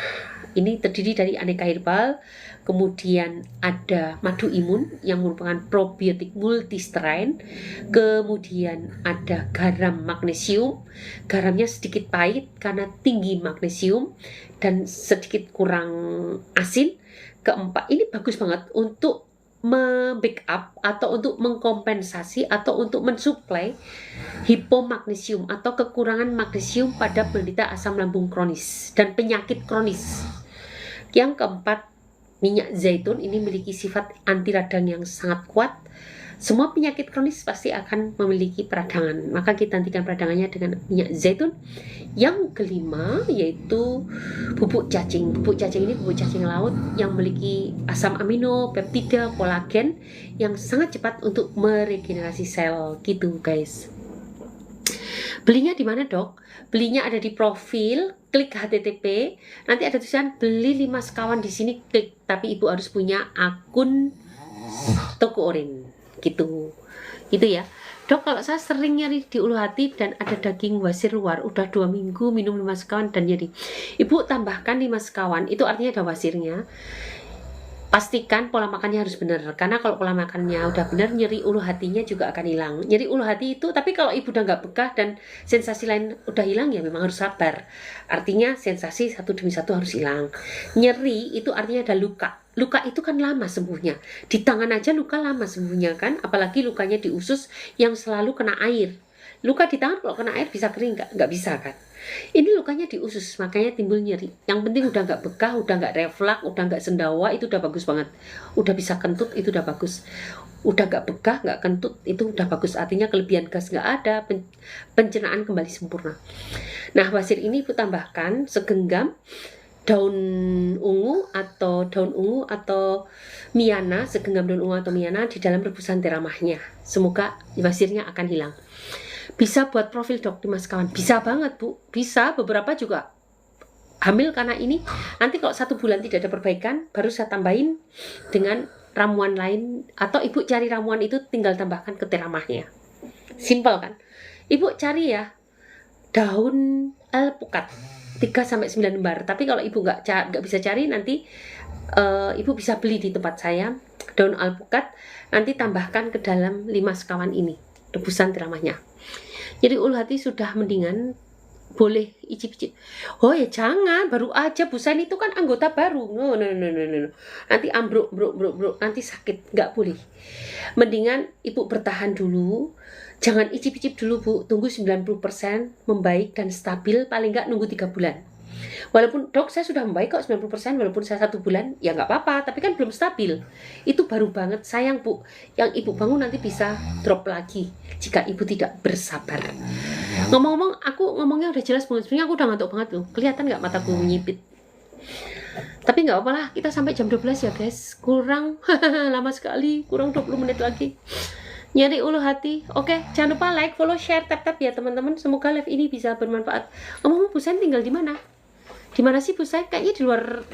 Speaker 1: Ini terdiri dari aneka herbal, kemudian ada madu imun yang merupakan probiotik multistrain, kemudian ada garam magnesium, garamnya sedikit pahit karena tinggi magnesium dan sedikit kurang asin. Keempat, ini bagus banget untuk membackup atau untuk mengkompensasi atau untuk mensuplai hipomagnesium atau kekurangan magnesium pada penderita asam lambung kronis dan penyakit kronis. Yang keempat, minyak zaitun ini memiliki sifat anti radang yang sangat kuat. Semua penyakit kronis pasti akan memiliki peradangan, maka kita hentikan peradangannya dengan minyak zaitun. Yang kelima yaitu bubuk cacing. Bubuk cacing ini bubuk cacing laut yang memiliki asam amino, peptida, kolagen yang sangat cepat untuk meregenerasi sel gitu guys. Belinya di mana dok? Belinya ada di profil, klik HTTP, nanti ada tulisan beli 5 sekawan di sini, klik. Tapi ibu harus punya akun toko oren gitu ya dok. Kalau saya sering nyeri di ulu hati dan ada daging wasir luar, udah 2 minggu minum 5 sekawan dan nyeri, ibu tambahkan 5 sekawan, itu artinya ada wasirnya. Pastikan pola makannya harus benar, karena kalau pola makannya udah benar, nyeri ulu hatinya juga akan hilang. Nyeri ulu hati itu, tapi kalau ibu udah nggak bekah dan sensasi lain udah hilang, ya memang harus sabar. Artinya sensasi satu demi satu harus hilang. Nyeri itu artinya ada luka. Luka itu kan lama sembuhnya. Di tangan aja luka lama sembuhnya kan, apalagi lukanya di usus yang selalu kena air. Luka di tangan kalau kena air bisa kering, nggak bisa kan. Ini lukanya di usus, makanya timbul nyeri. Yang penting udah nggak bekah, udah nggak refleks, udah nggak sendawa, itu udah bagus banget. Udah bisa kentut, itu udah bagus. Udah nggak bekah, nggak kentut, itu udah bagus. Artinya kelebihan gas nggak ada, pencernaan kembali sempurna. Nah, wasir ini ibu tambahkan segenggam daun ungu atau miana, segenggam daun ungu atau miana di dalam rebusan teramahnya. Semoga wasirnya akan hilang. Bisa buat profil dok 5 sekawan, bisa banget bu, bisa. Beberapa juga hamil karena ini. Nanti kalau 1 bulan tidak ada perbaikan, baru saya tambahin dengan ramuan lain, atau ibu cari ramuan itu tinggal tambahkan ke teramahnya. Simple kan? Ibu cari ya daun alpukat 3-9 lembar. Tapi kalau ibu nggak bisa cari, nanti ibu bisa beli di tempat saya daun alpukat, nanti tambahkan ke dalam 5 sekawan ini rebusan teramahnya. Jadi ulu hati sudah mendingan, boleh icip-icip. Oh ya jangan, baru aja Busan itu kan anggota baru. No. Nanti ambruk, nanti sakit, nggak boleh. Mendingan ibu bertahan dulu, jangan icip-icip dulu bu, tunggu 90% membaik dan stabil, paling nggak nunggu 3 bulan. Walaupun dok saya sudah membaik kok 90%, walaupun saya 1 bulan, ya nggak apa-apa, tapi kan belum stabil. Itu baru banget, sayang bu. Yang ibu bangun nanti bisa drop lagi jika ibu tidak bersabar. Ngomong-ngomong, aku ngomongnya udah jelas banget. Sebenarnya aku udah ngantuk banget loh. Kelihatan nggak mataku menyipit? Tapi nggak apa-apa lah, kita sampai jam 12 ya guys. Kurang lama sekali, kurang 20 menit lagi. Nyari ulu hati. Oke, jangan lupa like, follow, share, tap ya teman-teman. Semoga live ini bisa bermanfaat. Ngomong-ngomong, Bu Sen tinggal di mana? Di mana sih Bu Sen? Kayaknya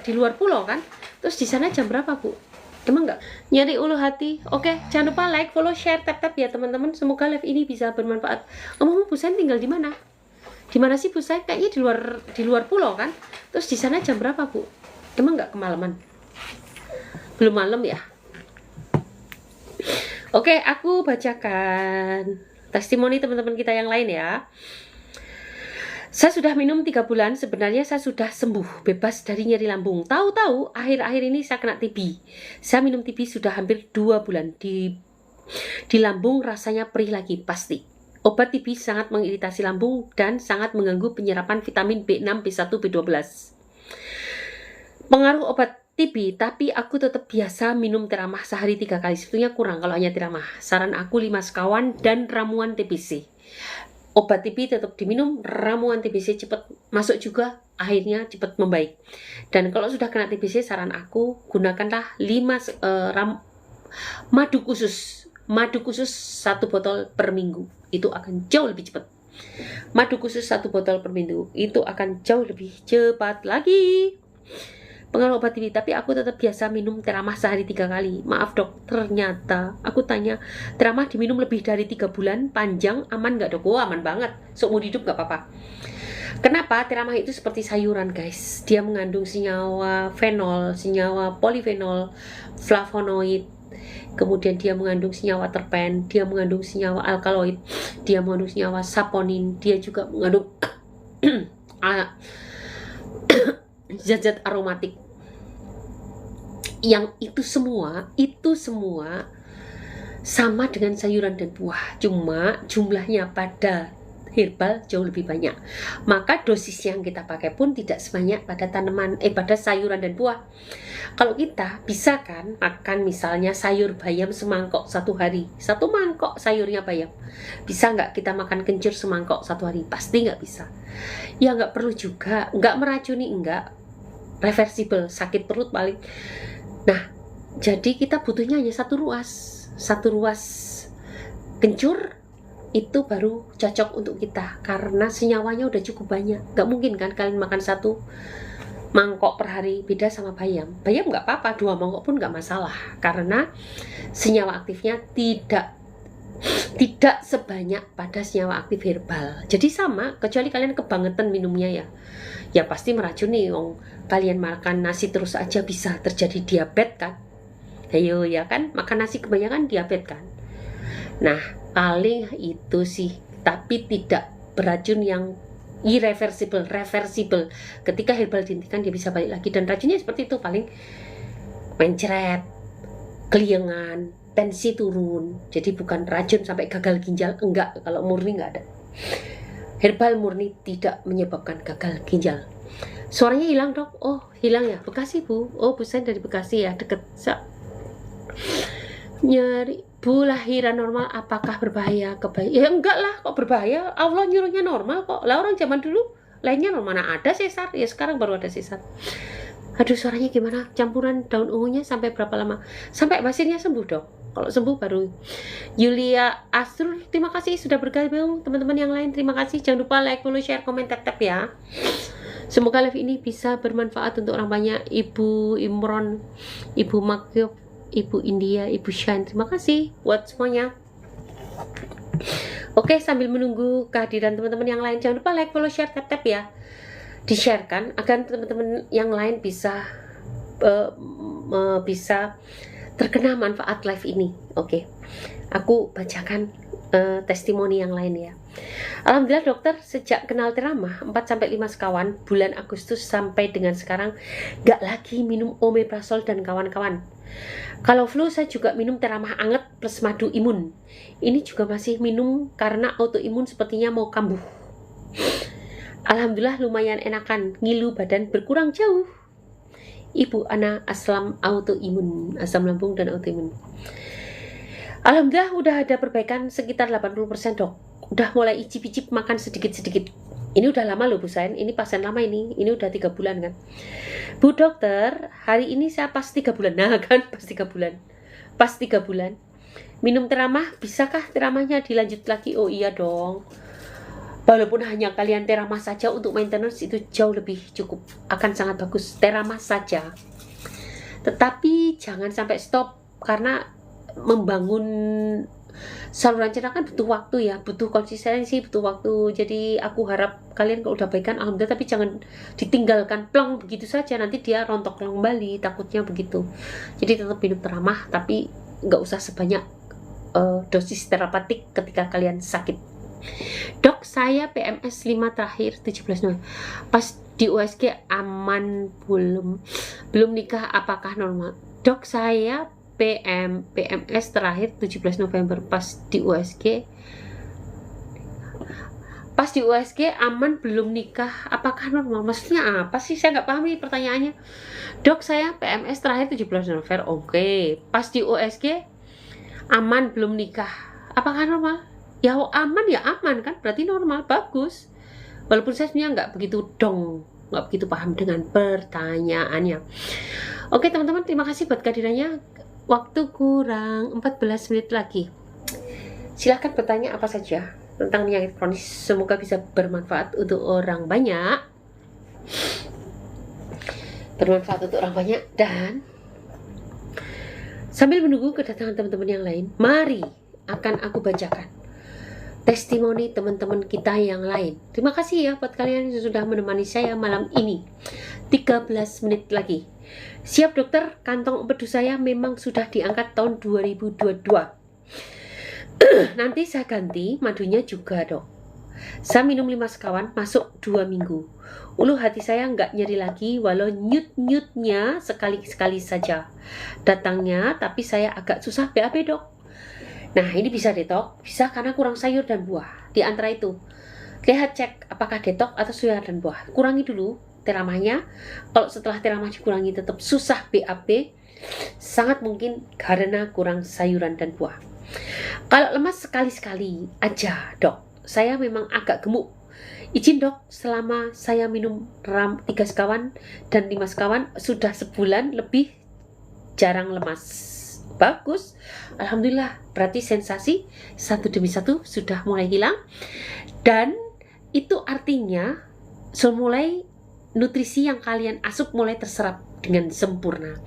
Speaker 1: di luar pulau kan? Terus di sana jam berapa Bu? Emang nggak? Nyari ulu hati. Oke, jangan lupa like, follow, share, tap ya teman-teman. Semoga live ini bisa bermanfaat. Ngomong-ngomong, Bu Sen tinggal di mana? Di mana sih Bu Sen? Kayaknya di luar pulau kan? Terus di sana jam berapa Bu? Emang nggak kemalaman? Belum malam ya? Oke, aku bacakan testimoni teman-teman kita yang lain ya. Saya sudah minum 3 bulan, sebenarnya saya sudah sembuh, bebas dari nyeri lambung. Tahu-tahu akhir-akhir ini saya kena TB. Saya minum TB sudah hampir 2 bulan. Di lambung rasanya perih lagi, pasti. Obat TB sangat mengiritasi lambung dan sangat mengganggu penyerapan vitamin B6, B1, B12. Pengaruh obat TB, tapi aku tetap biasa minum Teramah sehari 3 kali. Sebetulnya kurang kalau hanya Teramah. Saran aku 5 sekawan dan ramuan TBC. Obat TB tetap diminum, ramuan TBC cepat masuk juga, akhirnya cepat membaik. Dan kalau sudah kena TBC, saran aku gunakanlah 5 madu khusus. Madu khusus 1 botol per minggu. Itu akan jauh lebih cepat. Madu khusus 1 botol per minggu. Itu akan jauh lebih cepat lagi. Pengaruh obat TB, tapi aku tetap biasa minum Teramah sehari 3 kali. Maaf dok, ternyata aku tanya, Teramah diminum lebih dari 3 bulan, panjang, aman nggak dok? Oh aman banget, seumur hidup nggak apa-apa. Kenapa? Teramah itu seperti sayuran guys. Dia mengandung senyawa fenol, senyawa polifenol, flavonoid. Kemudian dia mengandung senyawa terpen, dia mengandung senyawa alkaloid, dia mengandung senyawa saponin, dia juga mengandung zat-zat aromatik. Yang itu semua sama dengan sayuran dan buah, cuma jumlahnya pada herbal jauh lebih banyak. Maka dosis yang kita pakai pun tidak sebanyak pada pada sayuran dan buah. Kalau kita bisa kan makan misalnya sayur bayam semangkok 1 hari, 1 mangkok sayurnya bayam, bisa nggak kita makan kencur semangkok 1 hari? Pasti nggak bisa. Ya nggak perlu juga, nggak meracuni, nggak reversible, sakit perut paling. Nah, jadi kita butuhnya hanya 1 ruas kencur, itu baru cocok untuk kita karena senyawanya udah cukup banyak. Nggak mungkin kan kalian makan 1 mangkok per hari, beda sama bayam. Bayam nggak apa-apa, 2 mangkok pun nggak masalah karena senyawa aktifnya tidak sebanyak pada senyawa aktif herbal. Jadi sama, kecuali kalian kebangetan minumnya ya pasti meracuni. Kalian makan nasi terus aja bisa terjadi diabetes kan. Ayo ya kan, makan nasi kebanyakan diabetes kan. Nah paling itu sih, tapi tidak beracun yang irreversible, reversible. Ketika herbal dihentikan dia bisa balik lagi, dan racunnya seperti itu, paling mencret, keliengan, tensi turun. Jadi bukan racun sampai gagal ginjal, enggak. Kalau murni enggak ada. Herbal murni tidak menyebabkan gagal ginjal. Suaranya hilang dok. Oh hilang ya, Bekasi bu. Oh Bu Sen dari Bekasi ya, deket. Nyari bu, lahiran normal apakah berbahaya? Ya enggak lah, kok berbahaya? Allah nyuruhnya normal kok. Lah orang zaman dulu lainnya mana ada sesar, ya sekarang baru ada sesar. Aduh suaranya gimana? Campuran daun ungunya sampai berapa lama? Sampai basirnya sembuh dok. Kalau sembuh baru. Yulia Astrul, terima kasih sudah bergabung. Teman-teman yang lain terima kasih. Jangan lupa like, follow, share, komen, tap ya. Semoga live ini bisa bermanfaat untuk orang banyak. Ibu Imron, Ibu Makyop, Ibu India, Ibu Shine, terima kasih buat semuanya. Oke, sambil menunggu kehadiran teman-teman yang lain, jangan lupa like, follow, share, tap ya. Di-sharekan agar teman-teman yang lain bisa terkena manfaat live ini. Oke, aku bacakan testimoni yang lain ya. Alhamdulillah dokter, sejak kenal Teramah 4-5 sekawan, bulan Agustus sampai dengan sekarang gak lagi minum omeprazol dan kawan-kawan. Kalau flu saya juga minum Teramah anget plus madu imun. Ini juga masih minum karena autoimun sepertinya mau kambuh. Alhamdulillah lumayan enakan, ngilu badan berkurang jauh. Ibu Ana asam autoimun, asam lambung dan autoimun. Alhamdulillah udah ada perbaikan sekitar 80% dok. Udah mulai icip-icip makan sedikit-sedikit. Ini udah lama loh Bu Sain, ini pasien lama ini udah 3 bulan kan. Bu dokter, hari ini saya pas 3 bulan. Nah kan pas 3 bulan. Pas 3 bulan. Minum Teramah, bisakah Teramahnya dilanjut lagi? Oh iya dong. Walaupun hanya kalian Teramah saja untuk maintenance itu jauh lebih cukup. Akan sangat bagus Teramah saja. Tetapi jangan sampai stop karena membangun saluran cerna kan butuh waktu ya, butuh konsistensi, butuh waktu. Jadi aku harap kalian kalau udah baikan alhamdulillah, tapi jangan ditinggalkan plong begitu saja, nanti dia rontok kembali, takutnya begitu. Jadi tetap minum Teramah tapi nggak usah sebanyak dosis terapeutik ketika kalian sakit. Dok, saya PMS 5 terakhir 17 November. Pas di USG aman belum nikah, apakah normal? Dok, saya PMS terakhir 17 November pas di USG aman belum nikah, apakah normal? Maksudnya apa sih? Saya nggak pahami pertanyaannya. Dok, saya PMS terakhir 17 November. Oke. Pas di USG aman belum nikah, apakah normal? Ya aman ya aman kan, berarti normal, bagus. Walaupun saya sebenarnya nggak begitu paham dengan pertanyaannya. Oke teman-teman, terima kasih buat kehadirannya. Waktu kurang 14 menit lagi. Silahkan bertanya apa saja tentang penyakit kronis. Semoga bisa bermanfaat untuk orang banyak. Dan sambil menunggu kedatangan teman-teman yang lain, mari akan aku bacakan testimoni teman-teman kita yang lain. Terima kasih ya buat kalian yang sudah menemani saya malam ini. 13 menit lagi. Siap dokter, kantong empedu saya memang sudah diangkat tahun 2022. Nanti saya ganti madunya juga dok. Saya minum 5 sekawan, masuk 2 minggu. Ulu hati saya nggak nyeri lagi, walau nyut-nyutnya sekali-sekali saja datangnya, tapi saya agak susah BAB dok. Nah ini bisa detok, bisa karena kurang sayur dan buah. Di antara itu, lihat cek apakah detok atau sayur dan buah. Kurangi dulu teramahnya. Kalau setelah teramah dikurangi tetap susah BAB, sangat mungkin karena kurang sayuran dan buah. Kalau lemas sekali-sekali aja dok, saya memang agak gemuk. Izin dok, selama saya minum 3 sekawan dan 5 sekawan sudah sebulan lebih jarang lemas. Bagus, alhamdulillah, berarti sensasi satu demi satu sudah mulai hilang. Dan itu artinya mulai nutrisi yang kalian asup mulai terserap dengan sempurna.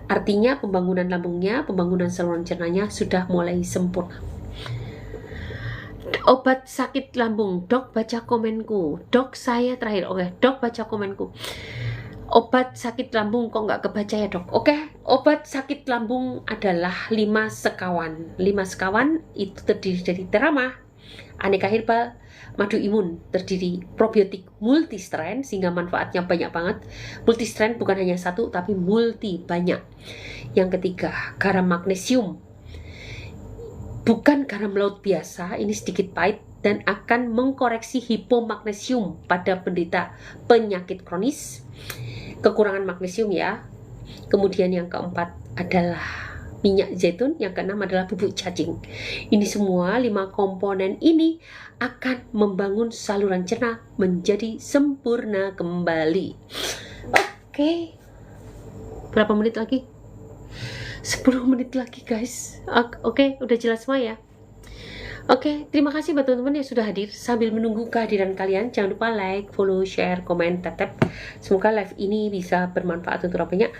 Speaker 1: Artinya pembangunan lambungnya, pembangunan saluran cernanya sudah mulai sempurna. Obat sakit lambung, dok baca komenku. Dok saya terakhir, oke, dok baca komenku. Obat sakit lambung kok nggak kebaca ya dok? Oke, obat sakit lambung adalah 5 sekawan. 5 sekawan itu terdiri dari terama, aneka herbal, madu imun, terdiri probiotik multistrain sehingga manfaatnya banyak banget. Multistrain bukan hanya satu tapi multi, banyak. Yang ketiga, garam magnesium. Bukan garam laut biasa, ini sedikit pahit dan akan mengkoreksi hipomagnesium pada penderita penyakit kronis. Kekurangan magnesium ya. Kemudian yang keempat adalah minyak zaitun, yang keenam adalah bubuk cacing. Ini semua 5 komponen ini akan membangun saluran cerna menjadi sempurna kembali. Oke. Berapa menit lagi? 10 menit lagi guys. Oke, udah jelas semua ya. Oke, terima kasih buat teman-teman yang sudah hadir. Sambil menunggu kehadiran kalian, jangan lupa like, follow, share, komen, tap. Semoga live ini bisa bermanfaat untuk orang banyak.